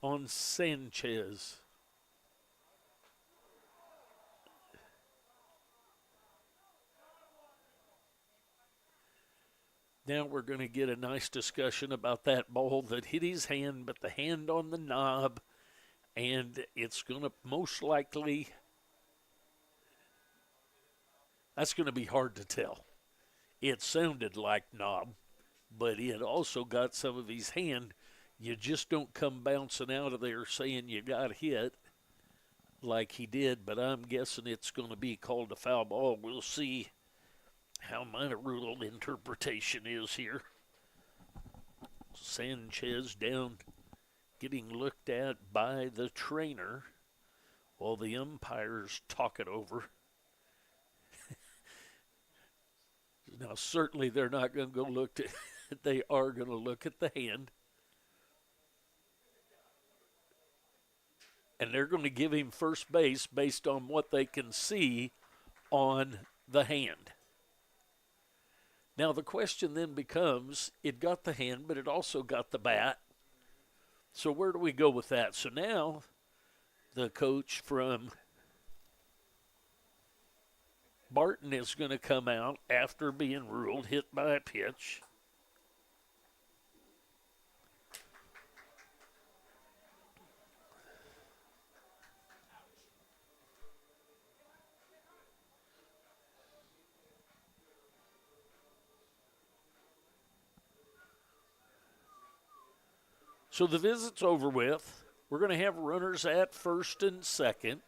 A: on Sanchez. Now we're going to get a nice discussion about that ball that hit his hand, but the hand on the knob, and it's going to most likely, that's going to be hard to tell. It sounded like knob, but it also got some of his hand. You just don't come bouncing out of there saying you got hit like he did, but I'm guessing it's going to be called a foul ball. We'll see how minor rule interpretation is here. Sanchez down, getting looked at by the trainer while the umpires talk it over. Now, certainly they're not going to go look at they are going to look at the hand. And they're going to give him first base based on what they can see on the hand. Now, the question then becomes, it got the hand, but it also got the bat. So where do we go with that? So now the coach from Barton is going to come out after being ruled hit by a pitch. So the visit's over with. We're going to have runners at first and second.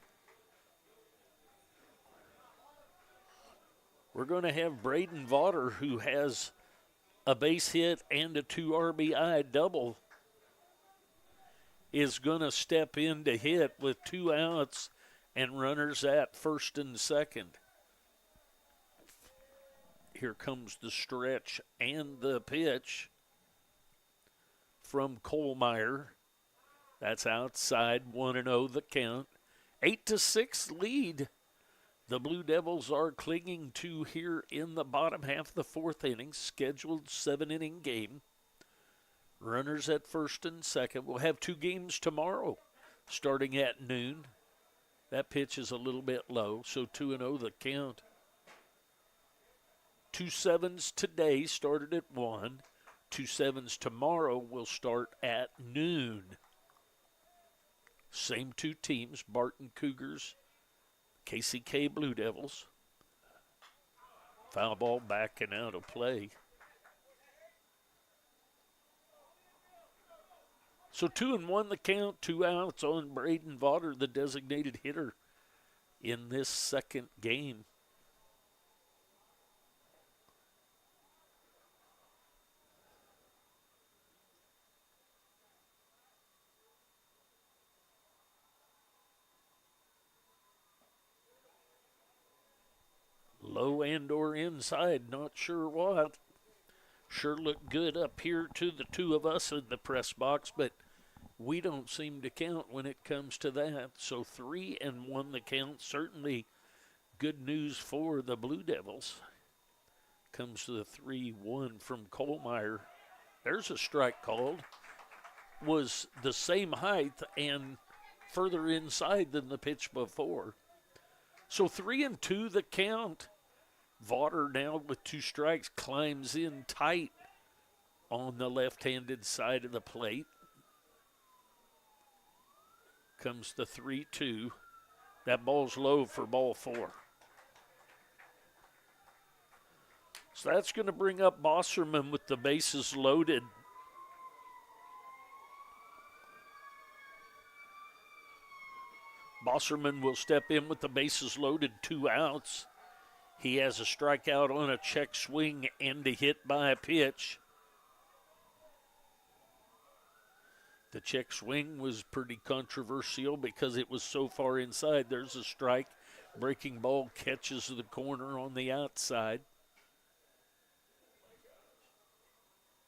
A: We're going to have Braden Vaughter, who has a base hit and a 2 RBI double, is going to step in to hit with 2 outs and runners at first and second. Here comes the stretch and the pitch from Kohlmeyer. That's outside, 1-0 the count. 8-6 lead. The Blue Devils are clinging to here in the bottom half of the 4th inning, scheduled 7-inning game. Runners at first and second. We'll have 2 games tomorrow, starting at noon. That pitch is a little bit low, so 2-0 the count. 2 sevens today, started at 1. 2 sevens tomorrow will start at noon. Same 2 teams, Barton Cougars, KCK Blue Devils. Foul ball back and out of play. So 2-1 the count, 2 outs on Braden Vaughter, the designated hitter in this second game. Low and or inside, not sure what. Sure looked good up here to the two of us in the press box, but we don't seem to count when it comes to that. So 3-1 the count. Certainly good news for the Blue Devils. Comes to the 3-1 from Kohlmeyer. There's a strike called. Was the same height and further inside than the pitch before. So 3-2 the count. Vaughter now with 2 strikes climbs in tight on the left-handed side of the plate. Comes the 3-2. That ball's low for ball 4. So that's going to bring up Bosserman with the bases loaded. Bosserman will step in with the bases loaded, 2 outs. He has a strikeout on a check swing and a hit by a pitch. The check swing was pretty controversial because it was so far inside. There's a strike. Breaking ball catches the corner on the outside.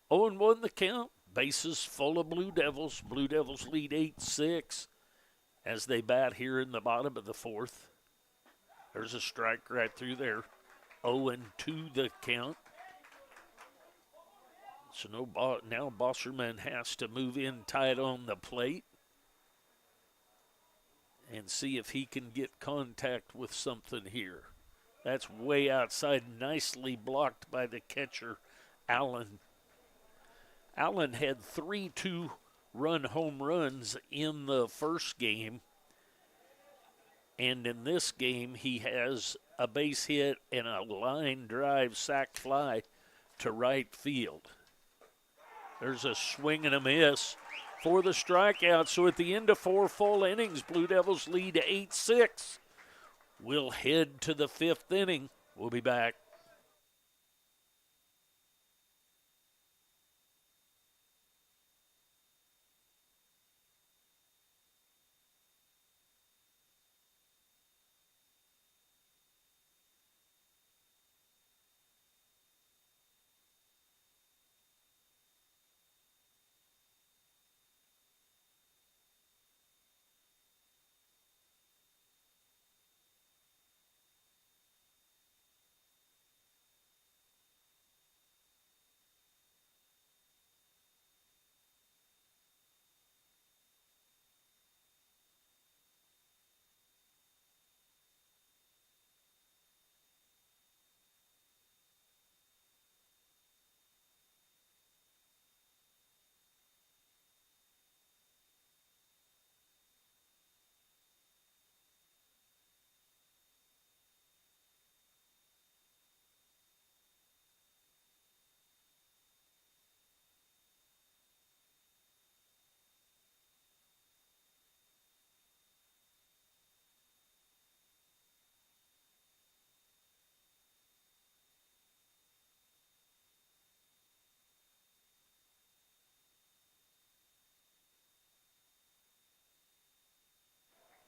A: 0-1 the count. Bases full of Blue Devils. Blue Devils lead 8-6 as they bat here in the bottom of the 4th. There's a strike right through there. 0-2 the count. So now Bosserman has to move in tight on the plate and see if he can get contact with something here. That's way outside, nicely blocked by the catcher, Allen. Allen had 3 2-run home runs in the first game. And in this game, he has a base hit and a line drive sac fly to right field. There's a swing and a miss for the strikeout. So at the end of 4 full innings, Blue Devils lead 8-6. We'll head to the 5th inning. We'll be back.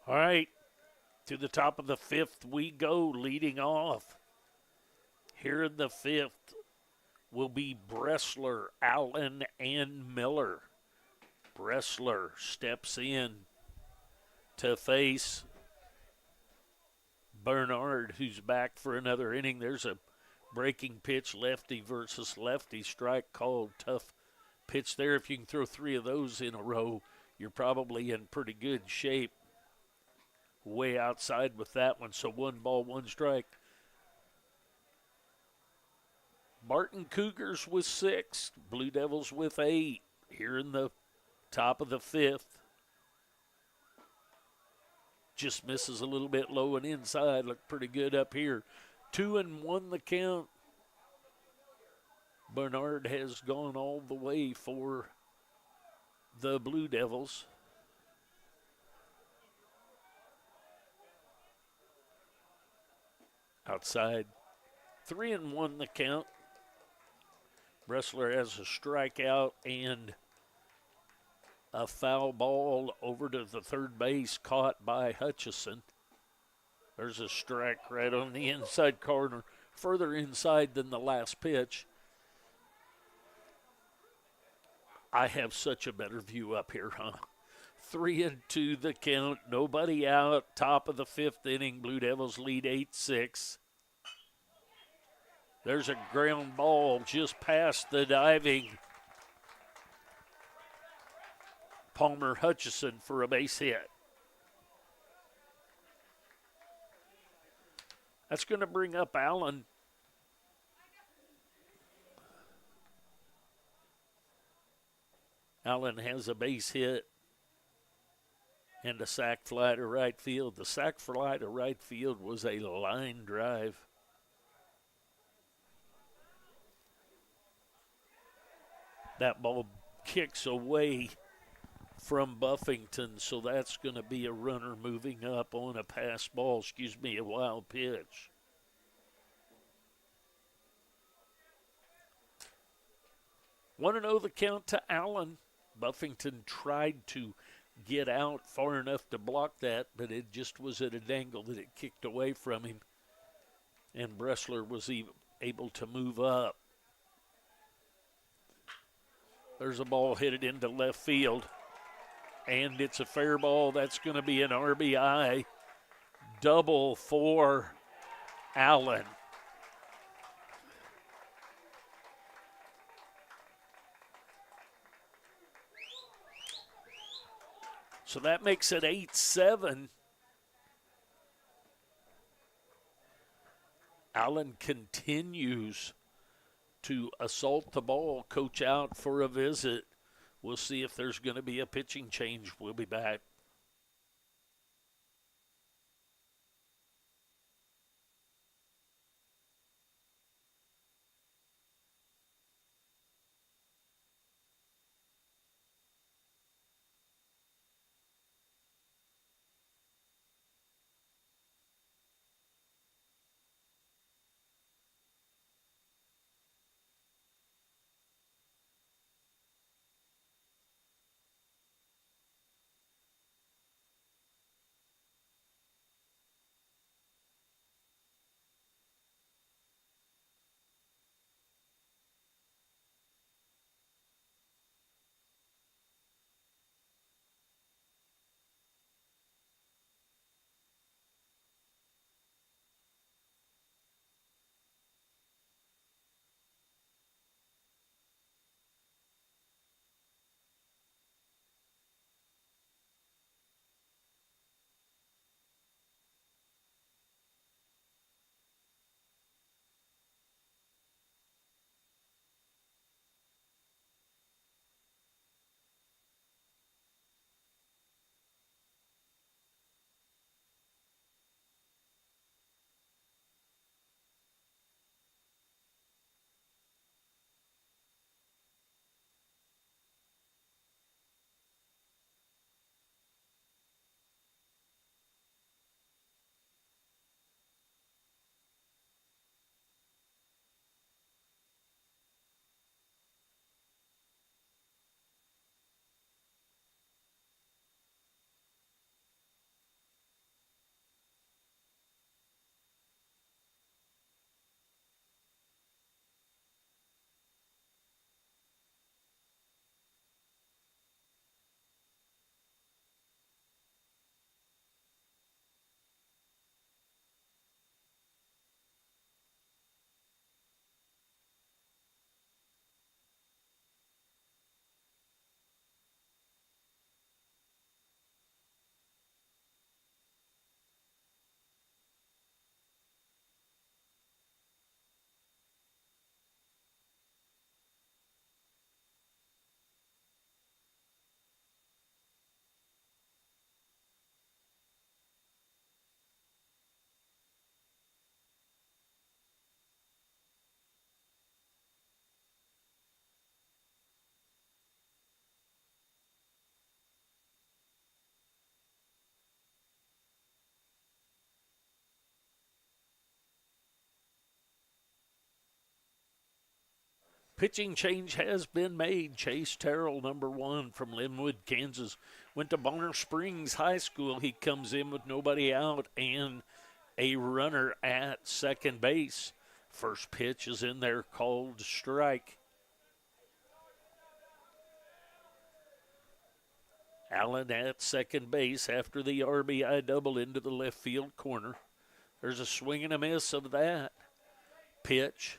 A: All right, to the top of the 5th we go. Leading off here in the 5th will be Bressler, Allen, and Miller. Bressler steps in to face Bernard, who's back for another inning. There's a breaking pitch, lefty versus lefty. Strike called. Tough pitch there. If you can throw 3 of those in a row, you're probably in pretty good shape. Way outside with that one, so 1 ball, 1 strike. Barton Cougars with 6, Blue Devils with 8 here in the top of the 5th. Just misses a little bit low and inside. Looked pretty good up here. 2-1 the count. Bernard has gone all the way for the Blue Devils. Outside. 3-1 the count. Bressler has a strikeout and a foul ball over to the third base caught by Hutchison. There's a strike right on the inside corner, further inside than the last pitch. I have such a better view up here, huh? 3-2 the count, nobody out, top of the fifth inning. Blue Devils lead 8-6. There's a ground ball just past the diving Palmer Hutchison for a base hit. That's going to bring up Allen. Allen has a base hit and a sac fly to right field. The sac fly to right field was a line drive. That ball kicks away from Buffington, so that's going to be a runner moving up on a pass ball, a wild pitch. Want to know the count to Allen. Buffington tried to get out far enough to block that, but it just was at an angle that it kicked away from him, and Bressler was able to move up. There's a ball hit into left field, and it's a fair ball. That's going to be an RBI double for Allen. So that makes it 8-7. Allen continues to assault the ball. Coach out for a visit. We'll see if there's going to be a pitching change. We'll be back. Pitching change has been made. Chase Terrell, number 1 from Linwood, Kansas, went to Bonner Springs High School. He comes in with nobody out and a runner at second base. First pitch is in there, called strike. Allen at second base after the RBI double into the left field corner. There's a swing and a miss of that pitch.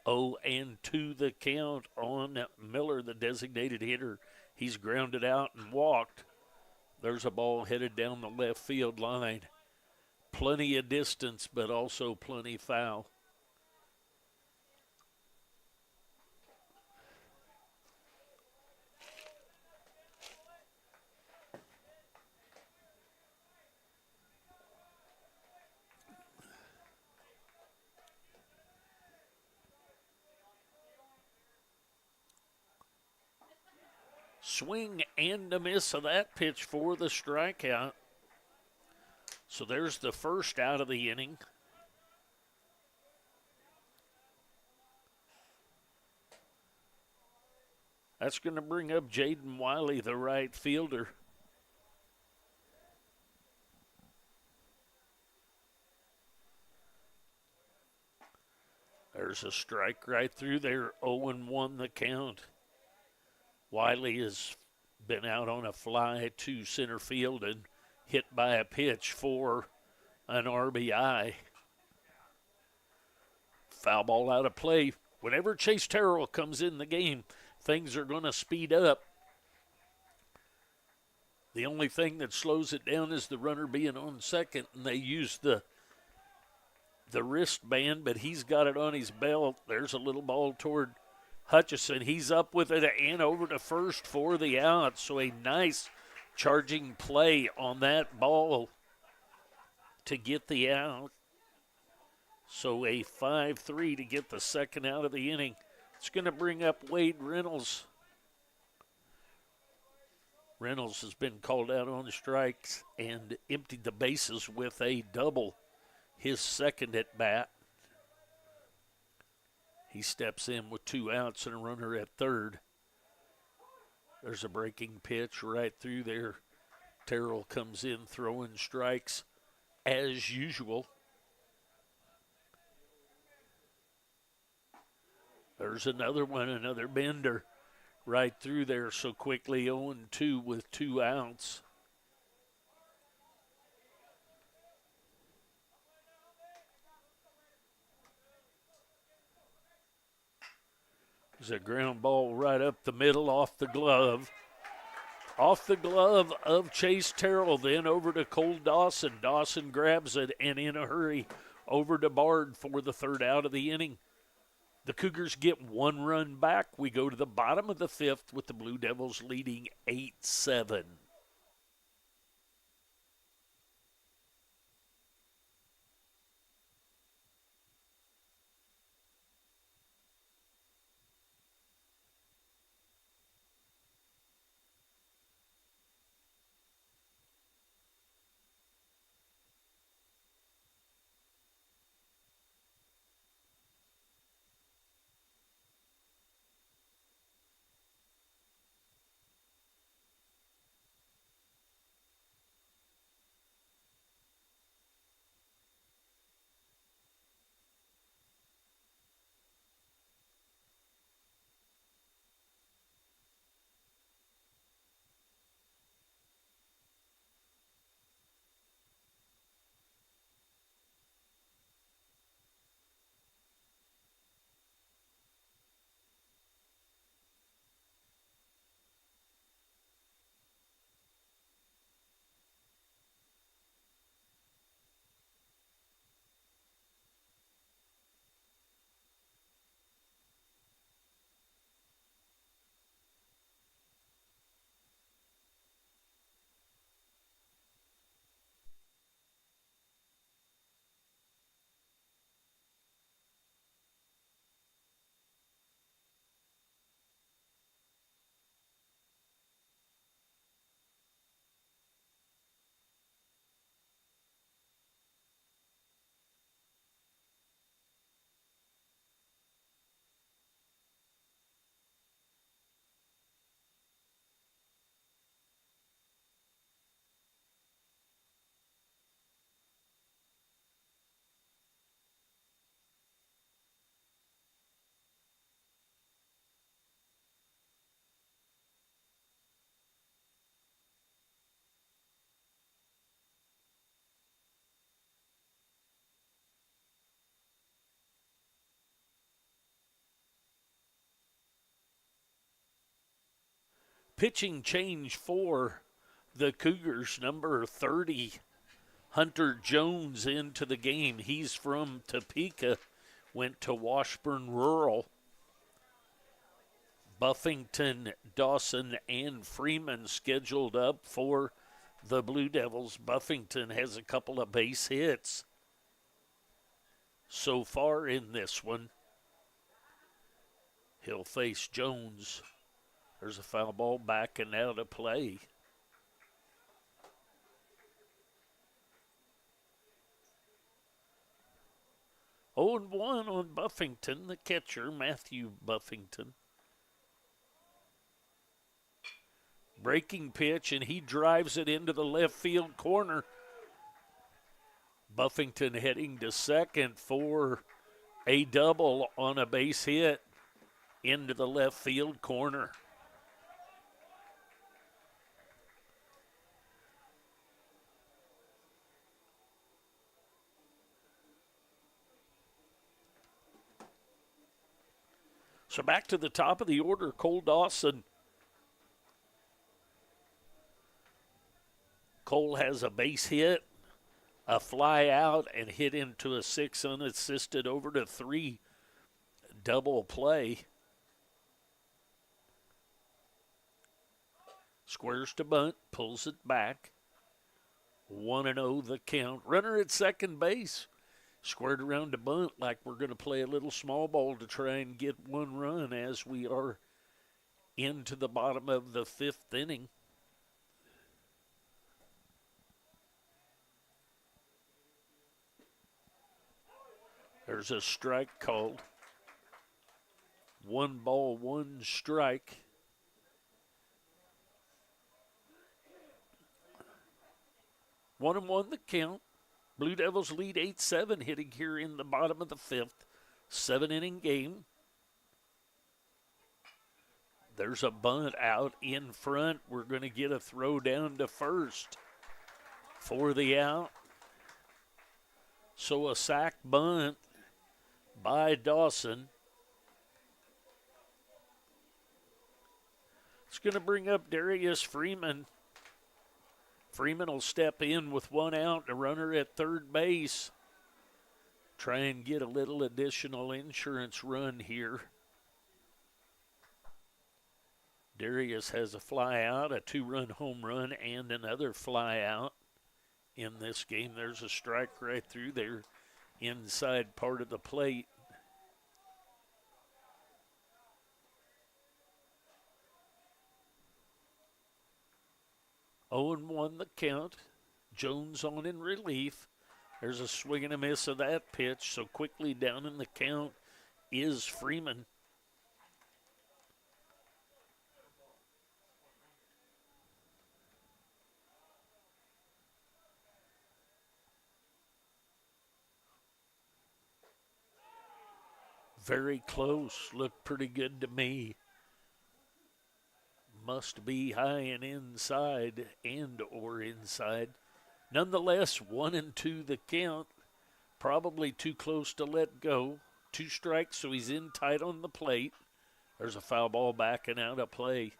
A: Oh, and 2 the count on Miller, the designated hitter. He's grounded out and walked. There's a ball headed down the left field line. Plenty of distance, but also plenty foul. Swing and a miss of that pitch for the strikeout. So there's the first out of the inning. That's going to bring up Jaden Wiley, the right fielder. There's a strike right through there, 0-1 the count. Wiley has been out on a fly to center field and hit by a pitch for an RBI. Foul ball out of play. Whenever Chase Terrell comes in the game, things are going to speed up. The only thing that slows it down is the runner being on second, and they use the wristband, but he's got it on his belt. There's a little ball toward Hutchison. He's up with it and over to first for the out. So a nice charging play on that ball to get the out. So a 5-3 to get the second out of the inning. It's going to bring up Wade Reynolds. Reynolds has been called out on strikes and emptied the bases with a double, his second at bat. He steps in with 2 outs and a runner at third. There's a breaking pitch right through there. Terrell comes in throwing strikes as usual. There's another one, another bender right through there so quickly, 0-2 with 2 outs. There's a ground ball right up the middle off the glove. Off the glove of Chase Terrell, then over to Cole Dawson. Dawson grabs it and in a hurry over to Bard for the third out of the inning. The Cougars get 1 run back. We go to the bottom of the 5th with the Blue Devils leading 8-7. pitching change for the Cougars. Number 30, Hunter Jones, into the game. He's from Topeka, went to Washburn Rural. Buffington, Dawson, and Freeman scheduled up for the Blue Devils. Buffington has a couple of base hits so far in this one. He'll face Jones. There's a foul ball backing out of play. Oh, and 1 on Buffington, the catcher, Matthew Buffington. Breaking pitch, and he drives it into the left field corner. Buffington heading to second for a double on a base hit into the left field corner. So back to the top of the order, Cole Dawson. Cole has a base hit, a fly out, and hit into a 6 unassisted over to 3 double play. Squares to bunt, pulls it back. 1-0 the count. Runner at second base. Squared around to bunt like we're going to play a little small ball to try and get 1 run as we are into the bottom of the 5th inning. There's a strike called. 1 ball, 1 strike. One and one the count. Blue Devils lead 8-7 hitting here in the bottom of the 5th. 7-inning game. There's a bunt out in front. We're going to get a throw down to first for the out. So a sac bunt by Dawson. It's going to bring up Darius Freeman. Freeman will step in with 1 out, a runner at third base. Try and get a little additional insurance run here. Darius has a fly out, a 2-run home run, and another fly out in this game. There's a strike right through there, inside part of the plate. Oh, and 1 the count. Jones on in relief. There's a swing and a miss of that pitch, so quickly down in the count is Freeman. Very close. Looked pretty good to me. Must be high and inside and or inside. Nonetheless, 1-2 the count. Probably too close to let go. 2 strikes, so he's in tight on the plate. There's a foul ball backing out of play.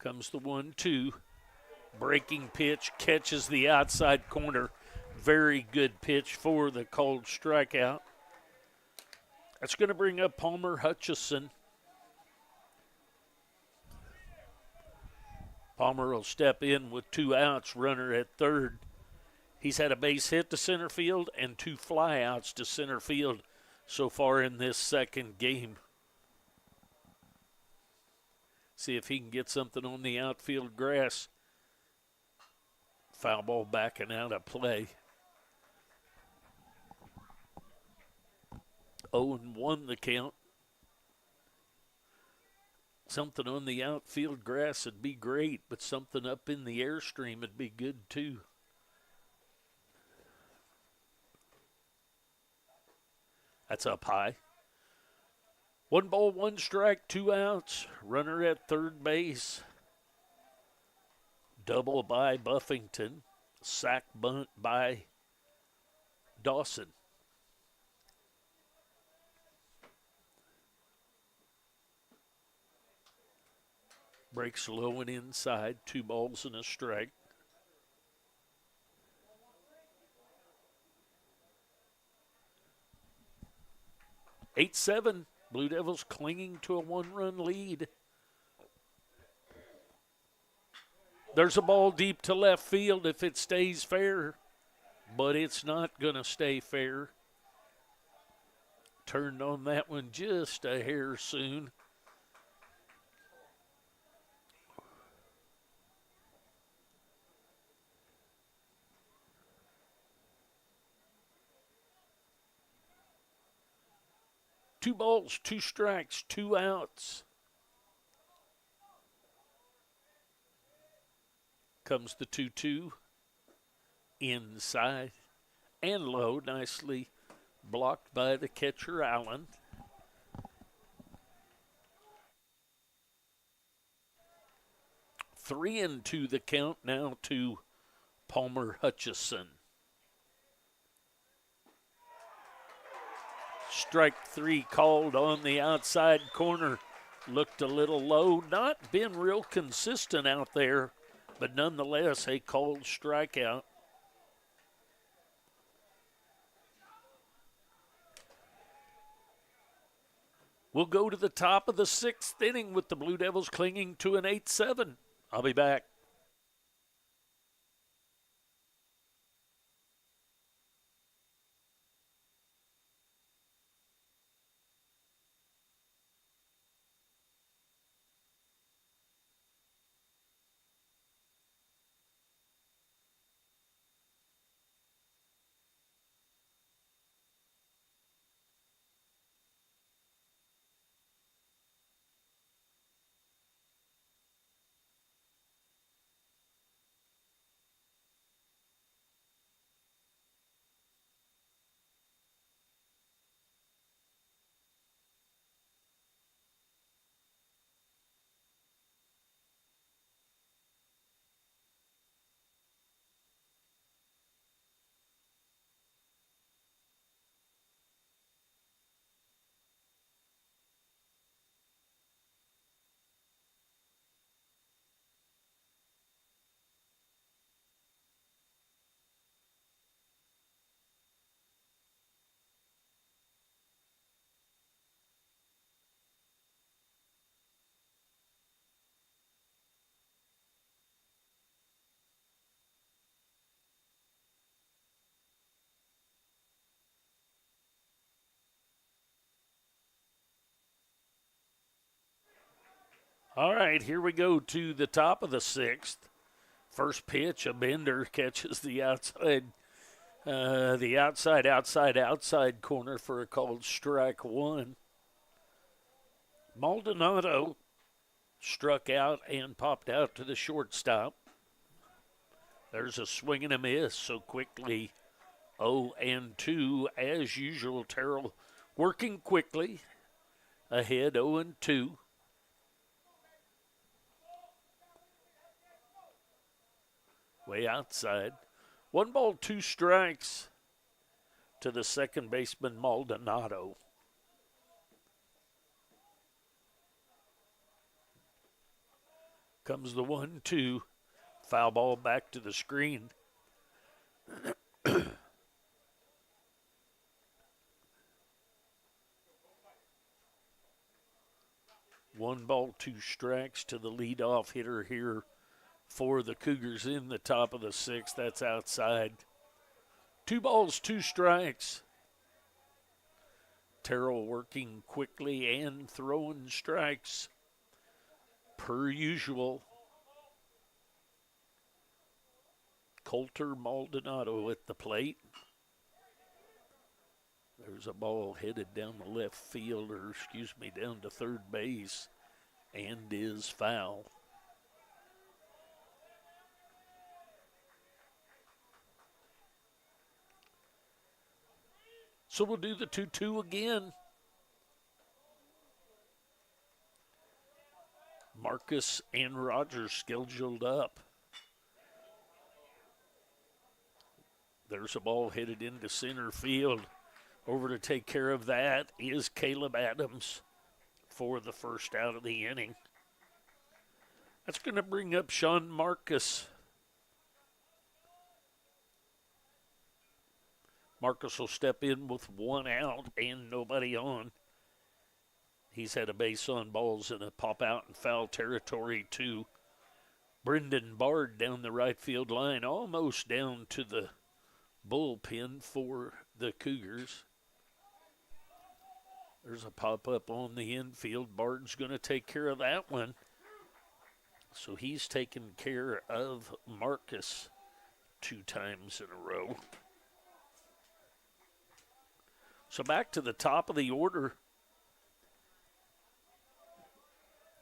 A: Comes the 1-2. Breaking pitch, catches the outside corner. Very good pitch for the called strikeout. That's going to bring up Palmer Hutchison. Palmer will step in with 2 outs, runner at third. He's had a base hit to center field and 2 flyouts to center field so far in this second game. See if he can get something on the outfield grass. Foul ball backing out of play. 0-1 the count. Something on the outfield grass would be great, but something up in the airstream would be good too. That's up high. 1 ball, 1 strike, 2 outs. Runner at third base. Double by Buffington. Sack bunt by Dawson. Breaks low and inside. 2 balls and a strike. Eight-7. Blue Devils clinging to a 1-run lead. There's a ball deep to left field if it stays fair, but it's not going to stay fair. Turned on that one just a hair soon. Two balls, 2 strikes, 2 outs. Comes the 2-2. Inside and low, nicely blocked by the catcher, Allen. Three and 2 the count now to Palmer Hutchison. Strike 3 called on the outside corner. Looked a little low. Not been real consistent out there, but nonetheless a called strikeout. We'll go to the top of the 6th inning with the Blue Devils clinging to an 8-7. I'll be back. All right, here we go to the top of the 6th. First pitch, a bender catches the outside corner for a called strike 1. Maldonado struck out and popped out to the shortstop. There's a swing and a miss, so quickly 0-2 as usual. Terrell working quickly ahead 0-2. Way outside. 1 ball, 2 strikes to the second baseman, Maldonado. Comes the 1-2. Foul ball back to the screen. 1 ball, 2 strikes to the leadoff hitter here for the Cougars in the top of the 6th. That's outside. 2 balls, 2 strikes. Terrell working quickly and throwing strikes per usual. Coulter Maldonado at the plate. There's a ball headed down the left field, or down to third base, and is foul. So we'll do the 2-2 again. Marcus and Rogers scheduled up. There's a ball headed into center field. Over to take care of that is Caleb Adams for the first out of the inning. That's going to bring up Sean Marcus. Marcus will step in with one out and nobody on. He's had a base on balls and a pop out in foul territory too. Brendan Bard down the right field line, almost down to the bullpen for the Cougars. There's a pop-up on the infield. Bard's going to take care of that one. So he's taken care of Marcus 2 times in a row. So back to the top of the order.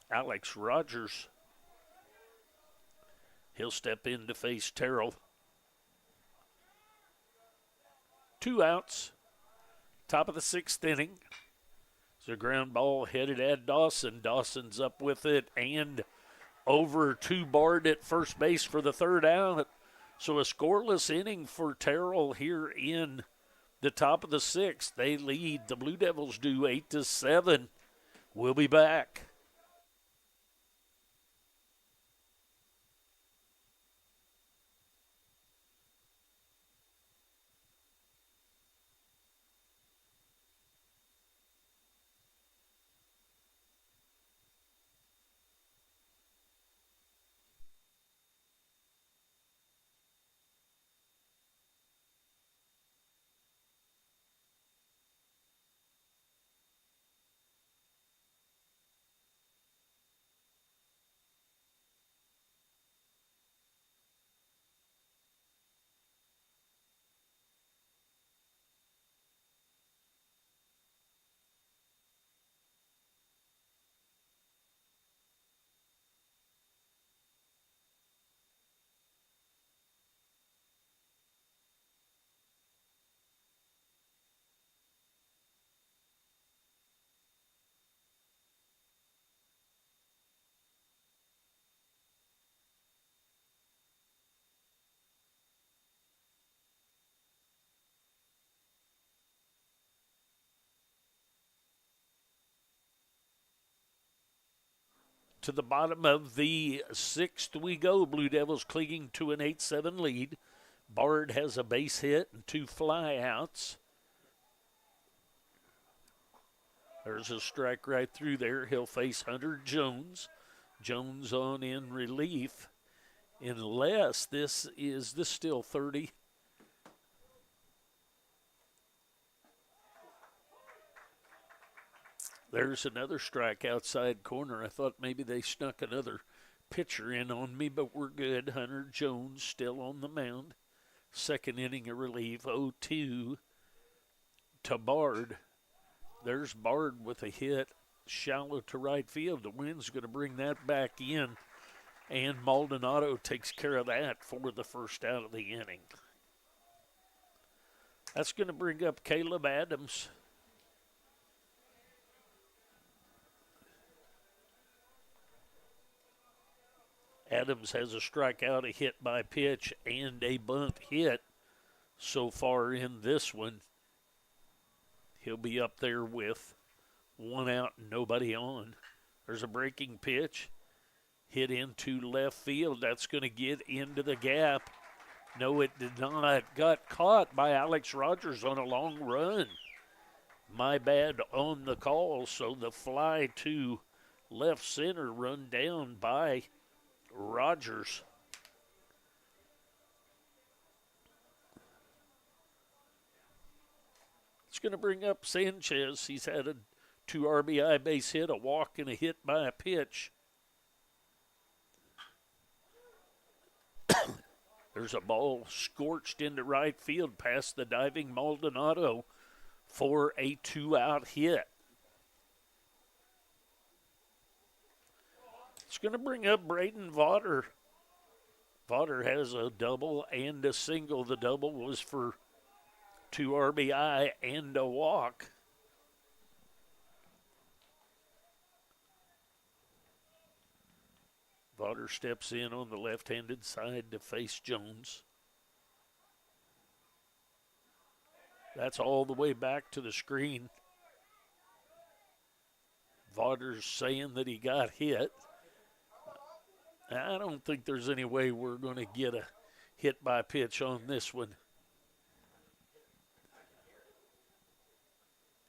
A: Alex Rogers. He'll step in to face Terrell. 2 outs. Top of the 6th inning. It's a ground ball headed at Dawson. Dawson's up with it and over to Bard at first base for the 3rd out. So a scoreless inning for Terrell here in the top of the 6th. They lead. The Blue Devils do 8-7. We'll be back. To the bottom of the 6th we go. Blue Devils clinging to an 8-7 lead. Bard has a base hit and 2 flyouts. There's a strike right through there. He'll face Hunter Jones. Jones on in relief. Unless this still 30. There's another strike outside corner. I thought maybe they snuck another pitcher in on me, but we're good. Hunter Jones still on the mound. 2nd inning of relief, 0-2 to Bard. There's Bard with a hit, shallow to right field. The wind's going to bring that back in, and Maldonado takes care of that for the first out of the inning. That's going to bring up Caleb Adams. Adams has a strikeout, a hit by pitch, and a bunt hit so far in this one. He'll be up there with 1 out and nobody on. There's a breaking pitch. Hit into left field. That's going to get into the gap. No, it did not. Got caught by Alex Rogers on a long run. My bad on the call. So the fly to left center run down by Rogers. It's going to bring up Sanchez. He's had a 2 RBI base hit, a walk, and a hit by a pitch. There's a ball scorched into right field past the diving Maldonado for a 2-out hit. It's going to bring up Braden Vaughter. Vaughter has a double and a single. The double was for 2 RBI and a walk. Vaughter steps in on the left-handed side to face Jones. That's all the way back to the screen. Vaughter's saying that he got hit. I don't think there's any way we're going to get a hit by pitch on this one.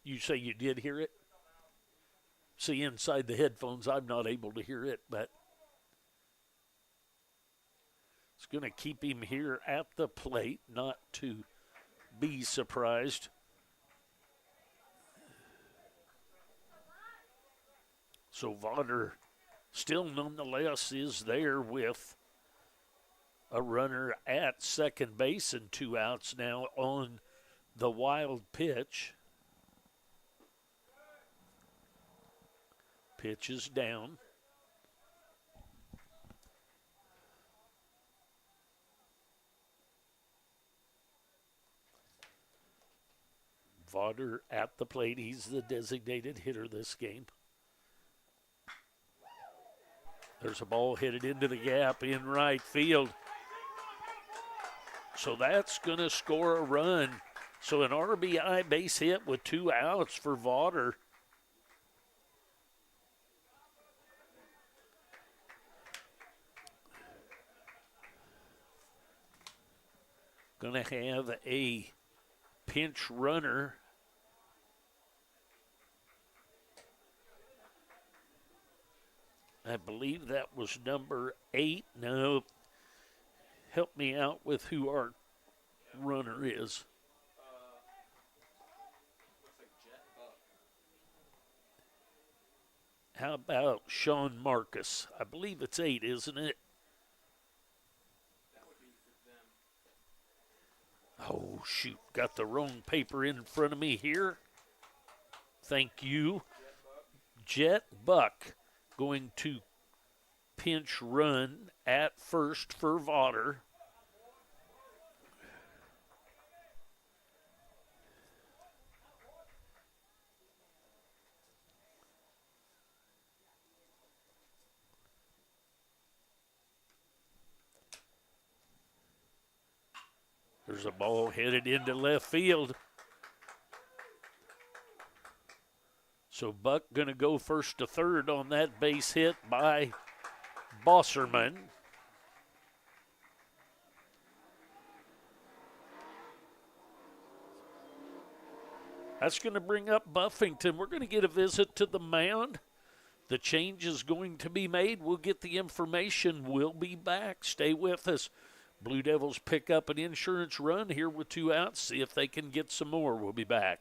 A: You say you did hear it? See, inside the headphones, I'm not able to hear it, but it's going to keep him here at the plate, not to be surprised. So Vaughter still nonetheless is there with a runner at second base and 2 outs now on the wild pitch. Pitch is down. Vaughter at the plate. He's the designated hitter this game. There's a ball headed into the gap in right field. So that's going to score a run. So an RBI base hit with 2 outs for Vaughter. Going to have a pinch runner. I believe that was number 8. No, help me out with who our runner is. How about Sean Marcus? I believe it's 8, isn't it? Oh, shoot. Got the wrong paper in front of me here. Thank you. Jet Buck going to pinch run at first for Vaughter. There's a ball headed into left field. So Buck going to go first to third on that base hit by Bosserman. That's going to bring up Buffington. We're going to get a visit to the mound. The change is going to be made. We'll get the information. We'll be back. Stay with us. Blue Devils pick up an insurance run here with 2 outs. See if they can get some more. We'll be back.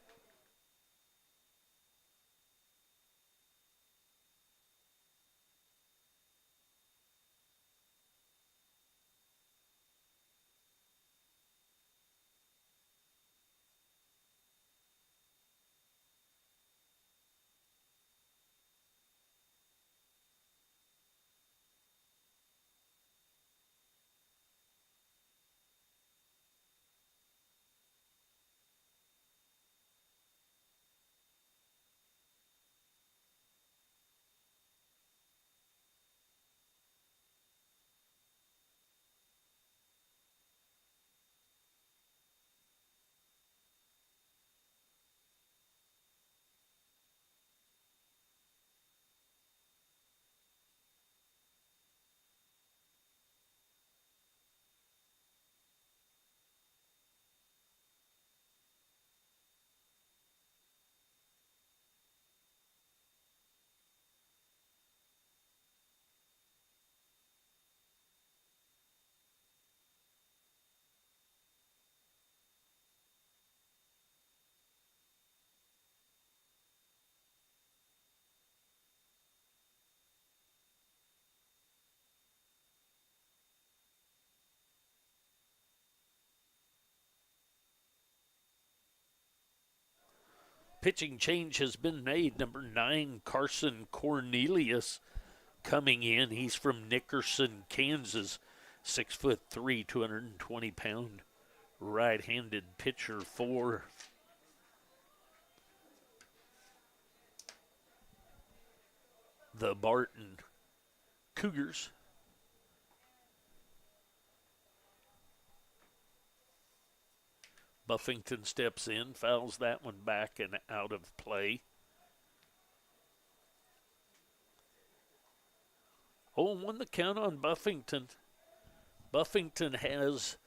A: Pitching change has been made. Number 9, Carson Cornelius coming in. He's from Nickerson, Kansas. 6'3", 220-pound right-handed pitcher for the Barton Cougars. Buffington steps in, fouls that one back and out of play. 0-1 the count on Buffington. Buffington has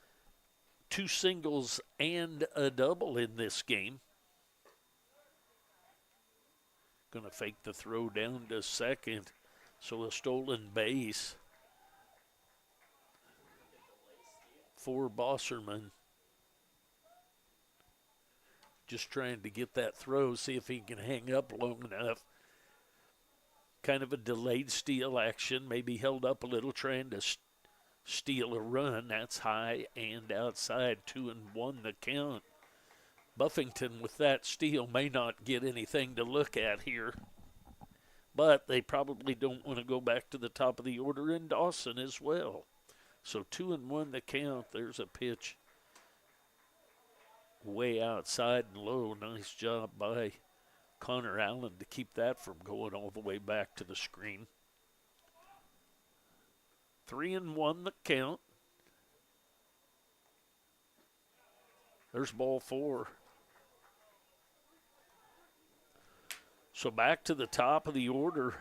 A: 2 singles and a double in this game. Going to fake the throw down to second, so a stolen base for Bosserman. Just trying to get that throw, see if he can hang up long enough. Kind of a delayed steal action, maybe held up a little, trying to steal a run. That's high and outside, 2-1 the count. Buffington with that steal may not get anything to look at here, but they probably don't want to go back to the top of the order in Dawson as well. So 2-1 the count. There's a pitch way outside and low. Nice job by Connor Allen to keep that from going all the way back to the screen. 3-1 the count. There's ball 4. So back to the top of the order.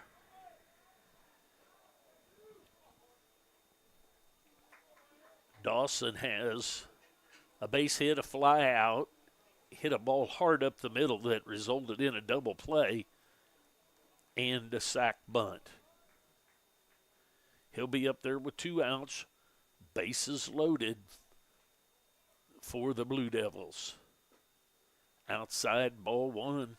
A: Dawson has a base hit, a fly out, hit a ball hard up the middle that resulted in a double play and a sac bunt. He'll be up there with 2 outs, bases loaded for the Blue Devils. Outside, ball 1.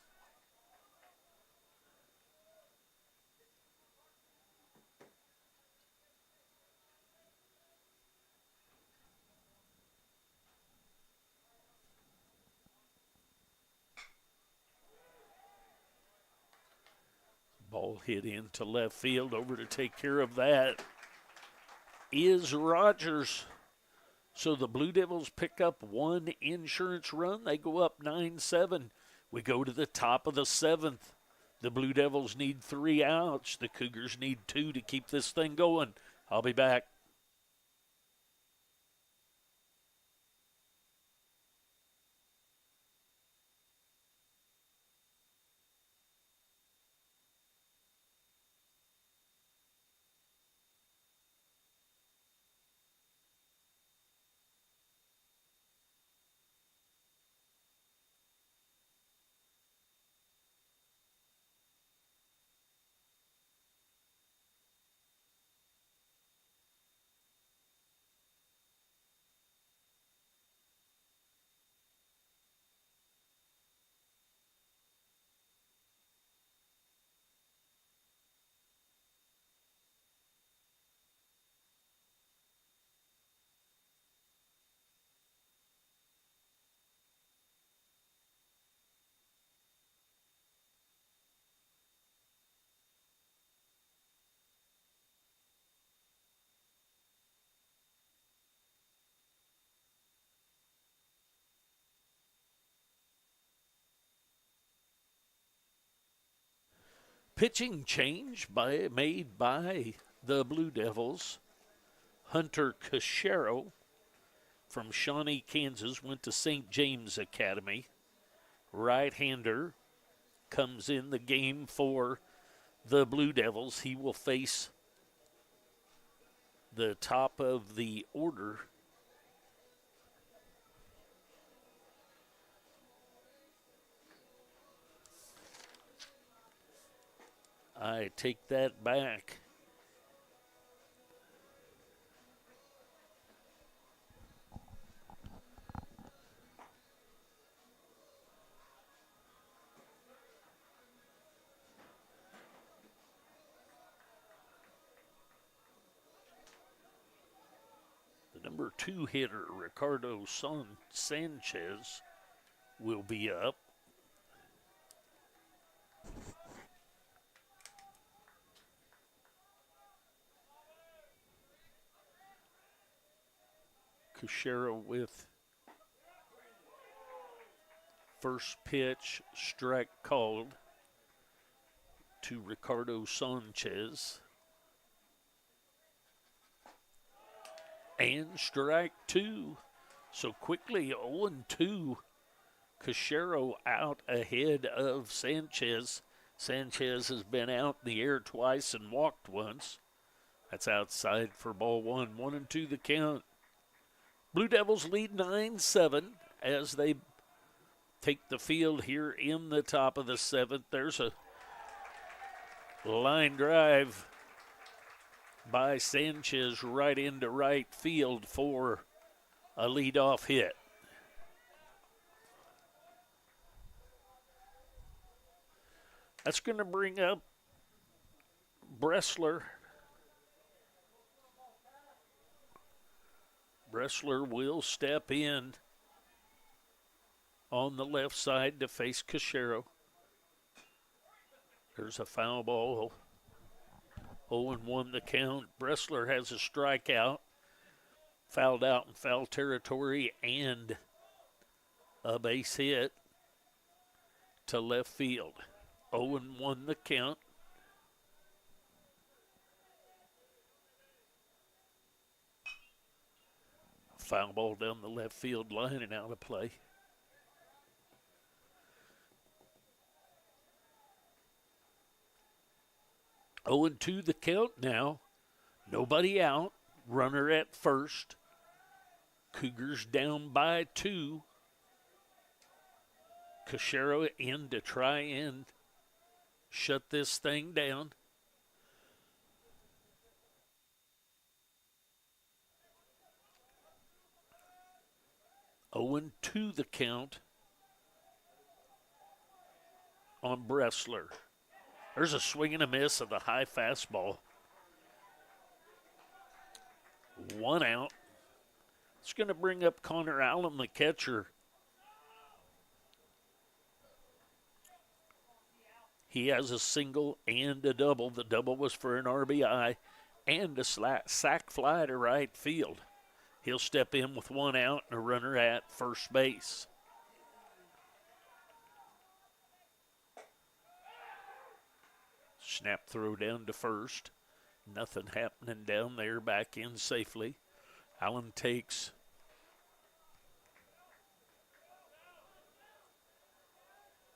A: Ball hit into left field. Over to take care of that is Rogers. So the Blue Devils pick up 1 insurance run. They go up 9-7. We go to the top of the 7th. The Blue Devils need 3 outs. The Cougars need 2 to keep this thing going. I'll be back. Pitching change made by the Blue Devils. Hunter Cachero from Shawnee, Kansas, went to St. James Academy. Right-hander comes in the game for the Blue Devils. He will face the top of the order. I take that back. The number 2 hitter, Ricardo Sanchez, will be up. Cachero with First pitch, strike called to Ricardo Sanchez. And strike two. So quickly 0-2. Cachero out ahead of Sanchez. Sanchez has been out in the air twice and walked once. That's outside for ball one. 1-2 the count. Blue Devils lead 9-7 as they take the field here in the top of the seventh. There's a line drive by Sanchez right into right field for a leadoff hit. That's going to bring up Bressler. Bressler will step in on the left side to face Cachero. There's a foul ball. 0-1 the count. Bressler has a strikeout. Fouled out in foul territory and a base hit to left field. 0-1 the count. Foul ball down the left field line and out of play. Oh, and 2 the count now. Nobody out. Runner at first. Cougars down by 2. Cachero in to try and shut this thing down. Oh, and 2 the count on Bressler. There's a swing and a miss of the high fastball. 1 out. It's going to bring up Connor Allen, the catcher. He has a single and a double. The double was for an RBI and a sac fly to right field. He'll step in with 1 out and a runner at first base. Snap throw down to first. Nothing happening down there. Back in safely. Allen takes.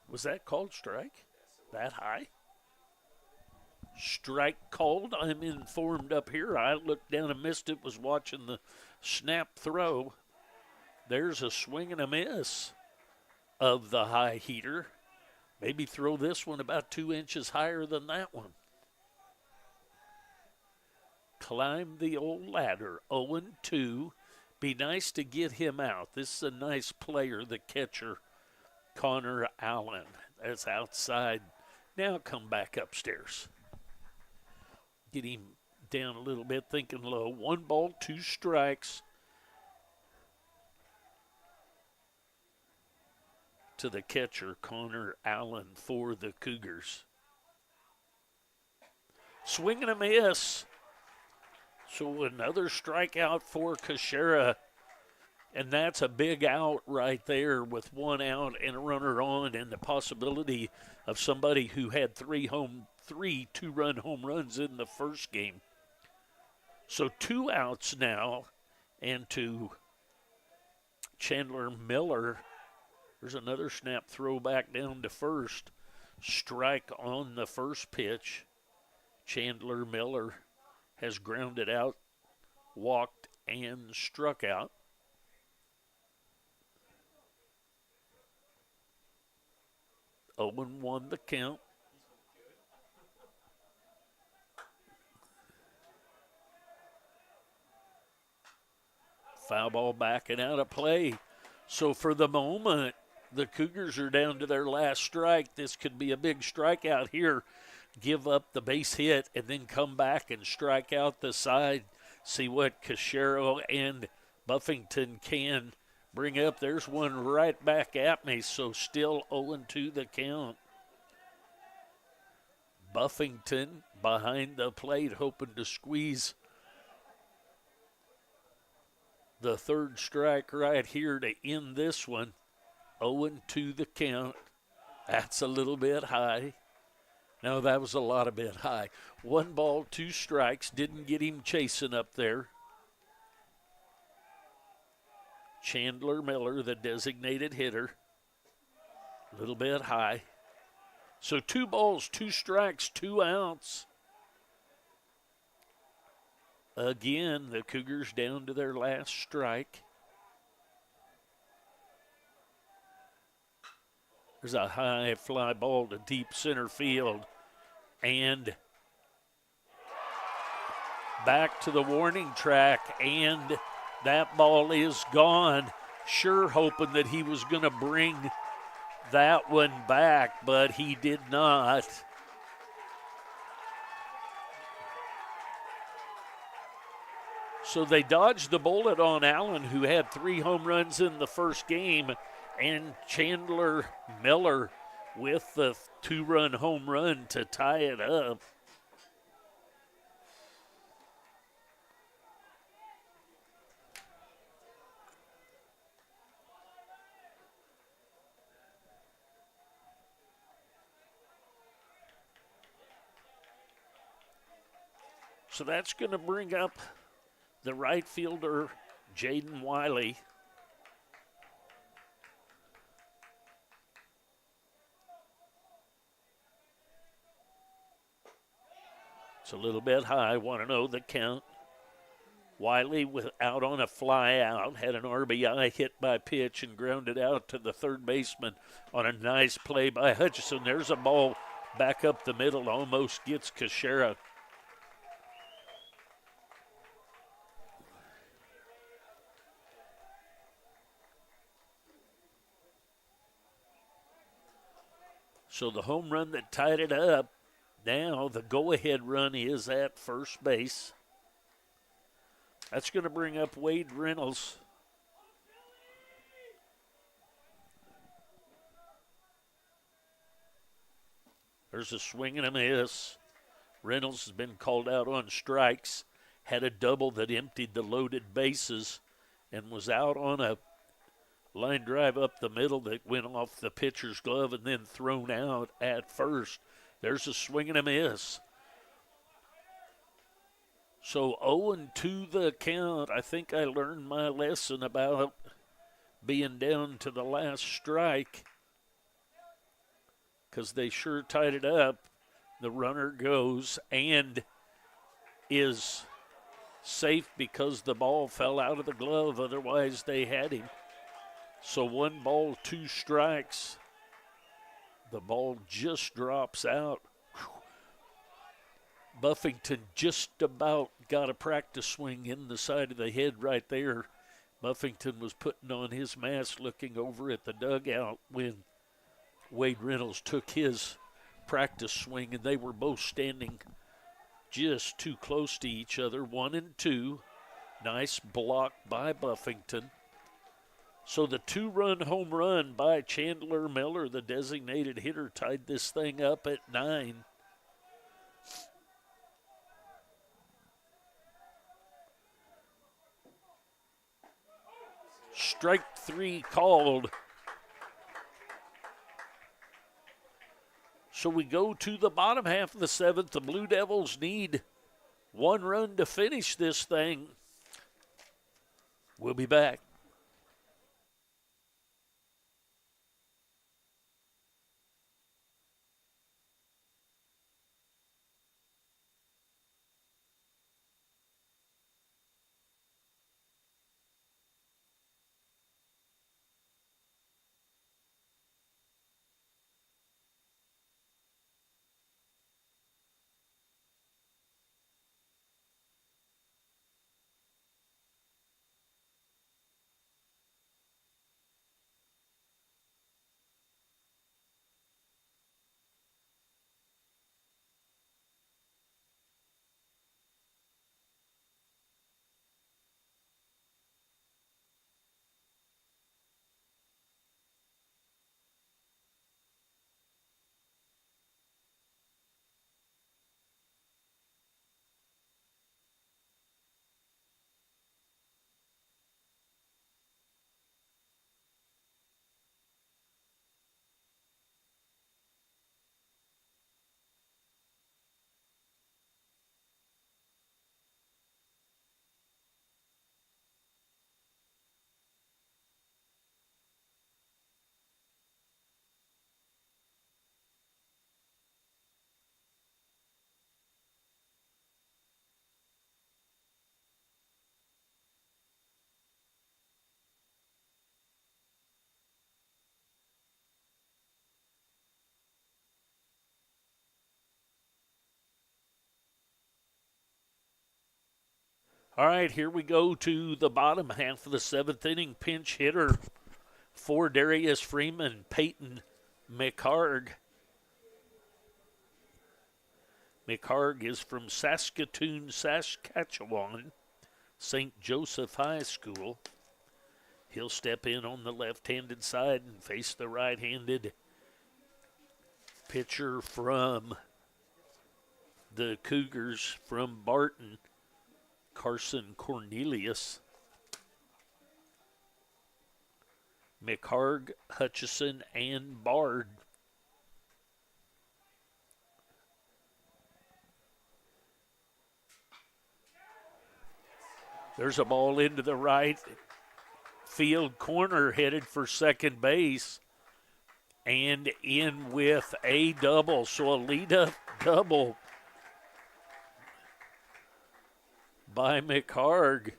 A: Was that called strike? That high? Strike called. I'm informed up here. I looked down and missed it. Was watching the snap throw. There's a swing and a miss of the high heater. Maybe throw this one about 2 inches higher than that one. Climb the old ladder. 0-2. Be nice to get him out. This is a nice player, the catcher, Connor Allen. That's outside. Now come back upstairs. Get him down a little bit, thinking low. 1 ball, 2 strikes. To the catcher, Connor Allen, for the Cougars. Swing and a miss. So another strikeout for Cachero. And that's a big out right there with 1 out and a runner on, and the possibility of somebody who had 3 two-run home runs in the first game. So 2 outs now, and to Chandler Miller. There's another snap throw back down to first. Strike on the first pitch. Chandler Miller has grounded out, walked, and struck out. 0-1 the count. Foul ball back and out of play. So for the moment, the Cougars are down to their last strike. This could be a big strikeout here. Give up the base hit and then come back and strike out the side. See what Cachero and Buffington can bring up. There's one right back at me, so still 0-2 the count. Buffington behind the plate, hoping to squeeze the third strike right here to end this one. 0-2 the count. That's a little bit high. No, that was a lot a bit high. 1 ball, 2 strikes. Didn't get him chasing up there. Chandler Miller, the designated hitter. A little bit high. So 2 balls, 2 strikes, 2 outs. Again, the Cougars down to their last strike. There's a high fly ball to deep center field. And back to the warning track. And that ball is gone. Sure hoping that he was going to bring that one back, but he did not. So they dodged the bullet on Allen, who had 3 home runs in the first game, and Chandler Miller with the 2-run home run to tie it up. So that's going to bring up the right fielder, Jaden Wiley. It's a little bit high, 1-0 the count. Wiley out on a fly out, had an RBI hit by pitch and grounded out to the third baseman on a nice play by Hutchison. There's a ball back up the middle, almost gets Kashera. So the home run that tied it up, now the go-ahead run is at first base. That's going to bring up Wade Reynolds. There's a swing and a miss. Reynolds has been called out on strikes, had a double that emptied the loaded bases, and was out on a line drive up the middle that went off the pitcher's glove and then thrown out at first. There's a swing and a miss. So 0-2 the count. I think I learned my lesson about being down to the last strike, because they sure tied it up. The runner goes and is safe because the ball fell out of the glove. Otherwise, they had him. So 1 ball, 2 strikes. The ball just drops out. Buffington just about got a practice swing in the side of the head right there. Buffington was putting on his mask looking over at the dugout when Wade Reynolds took his practice swing, and they were both standing just too close to each other. 1-2. Nice block by Buffington. So the 2-run home run by Chandler Miller, the designated hitter, tied this thing up at 9. Strike 3 called. So we go to the bottom half of the 7th. The Blue Devils need 1 run to finish this thing. We'll be back. All right, here we go to the bottom half of the seventh inning. Pinch hitter for Darius Freeman, Peyton McHarg. McHarg is from Saskatoon, Saskatchewan, St. Joseph High School. He'll step in on the left-handed side and face the right-handed pitcher from the Cougars from Barton, Carson Cornelius. McHarg, Hutchison, and Bard. There's a ball into the right field corner headed for second base and in with a double. So a lead-up double by McHarg.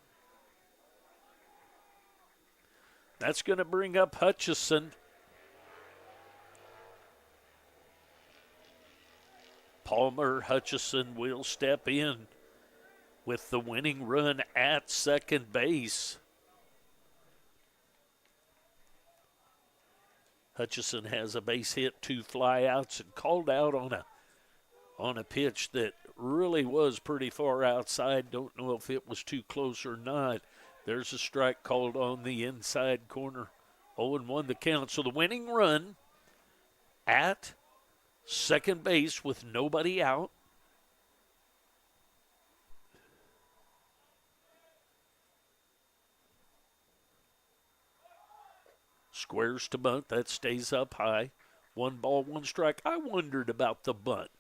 A: That's going to bring up Hutchison. Palmer Hutchison will step in with the winning run at second base. Hutchison has a base hit, 2 flyouts, and called out on a pitch that really was pretty far outside. Don't know if it was too close or not. There's a strike called on the inside corner. 0-1 the count. So the winning run at second base with nobody out. Squares to bunt. That stays up high. 1 ball, 1 strike. I wondered about the bunt.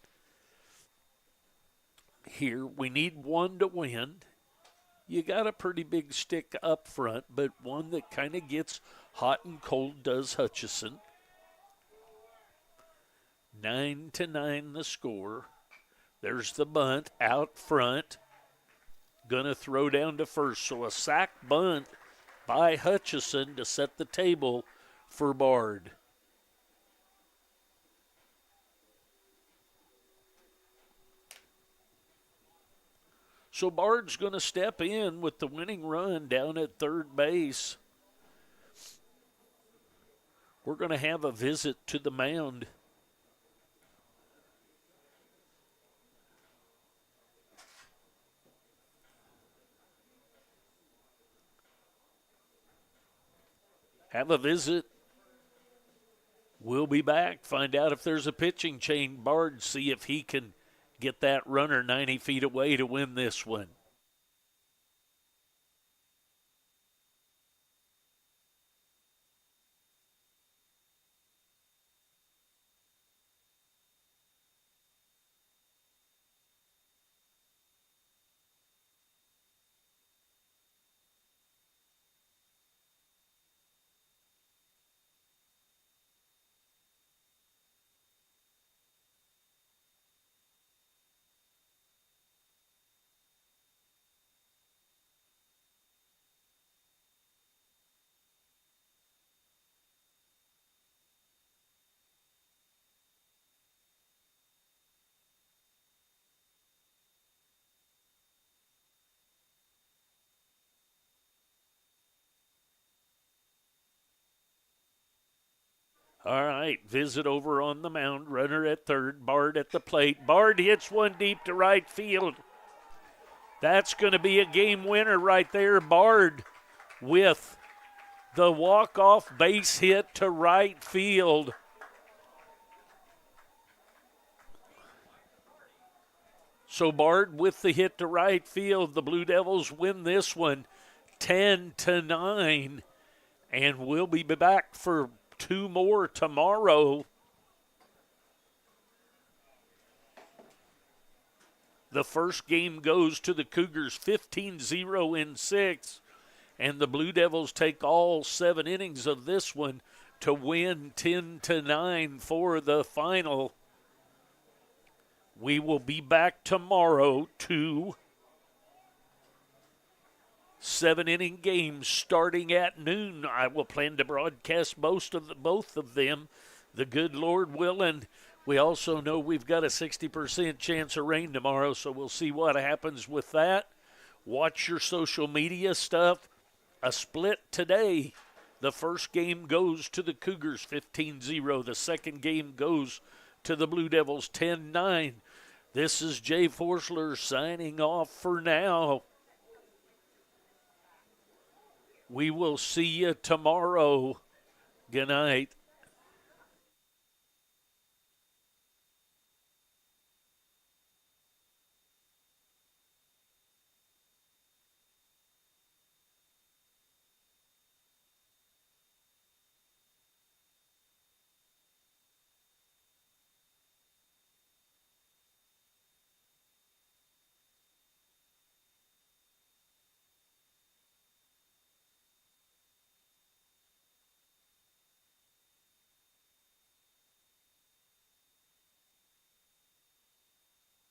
A: Here, we need one to win. You got a pretty big stick up front, but one that kind of gets hot and cold does Hutchison. 9-9 the score. There's the bunt out front. Gonna throw down to first. So a sac bunt by Hutchison to set the table for Bard. So Bard's going to step in with the winning run down at third base. We're going to have a visit to the mound. Have a visit. We'll be back. Find out if there's a pitching change. Bard, see if he can get that runner 90 feet away to win this one. All right, visit over on the mound. Runner at third, Bard at the plate. Bard hits one deep to right field. That's going to be a game winner right there. Bard with the walk-off base hit to right field. So Bard with the hit to right field. The Blue Devils win this one 10-9. And we'll be back for 2 more tomorrow. The first game goes to the Cougars 15-0 in 6. And the Blue Devils take all 7 innings of this one to win 10-9 for the final. We will be back tomorrow to 7-inning games starting at noon. I will plan to broadcast both of them, the good Lord willing. We also know we've got a 60% chance of rain tomorrow, so we'll see what happens with that. Watch your social media stuff. A split today. The first game goes to the Cougars 15-0. The second game goes to the Blue Devils 10-9. This is Jay Forsler signing off for now. We will see you tomorrow. Good night.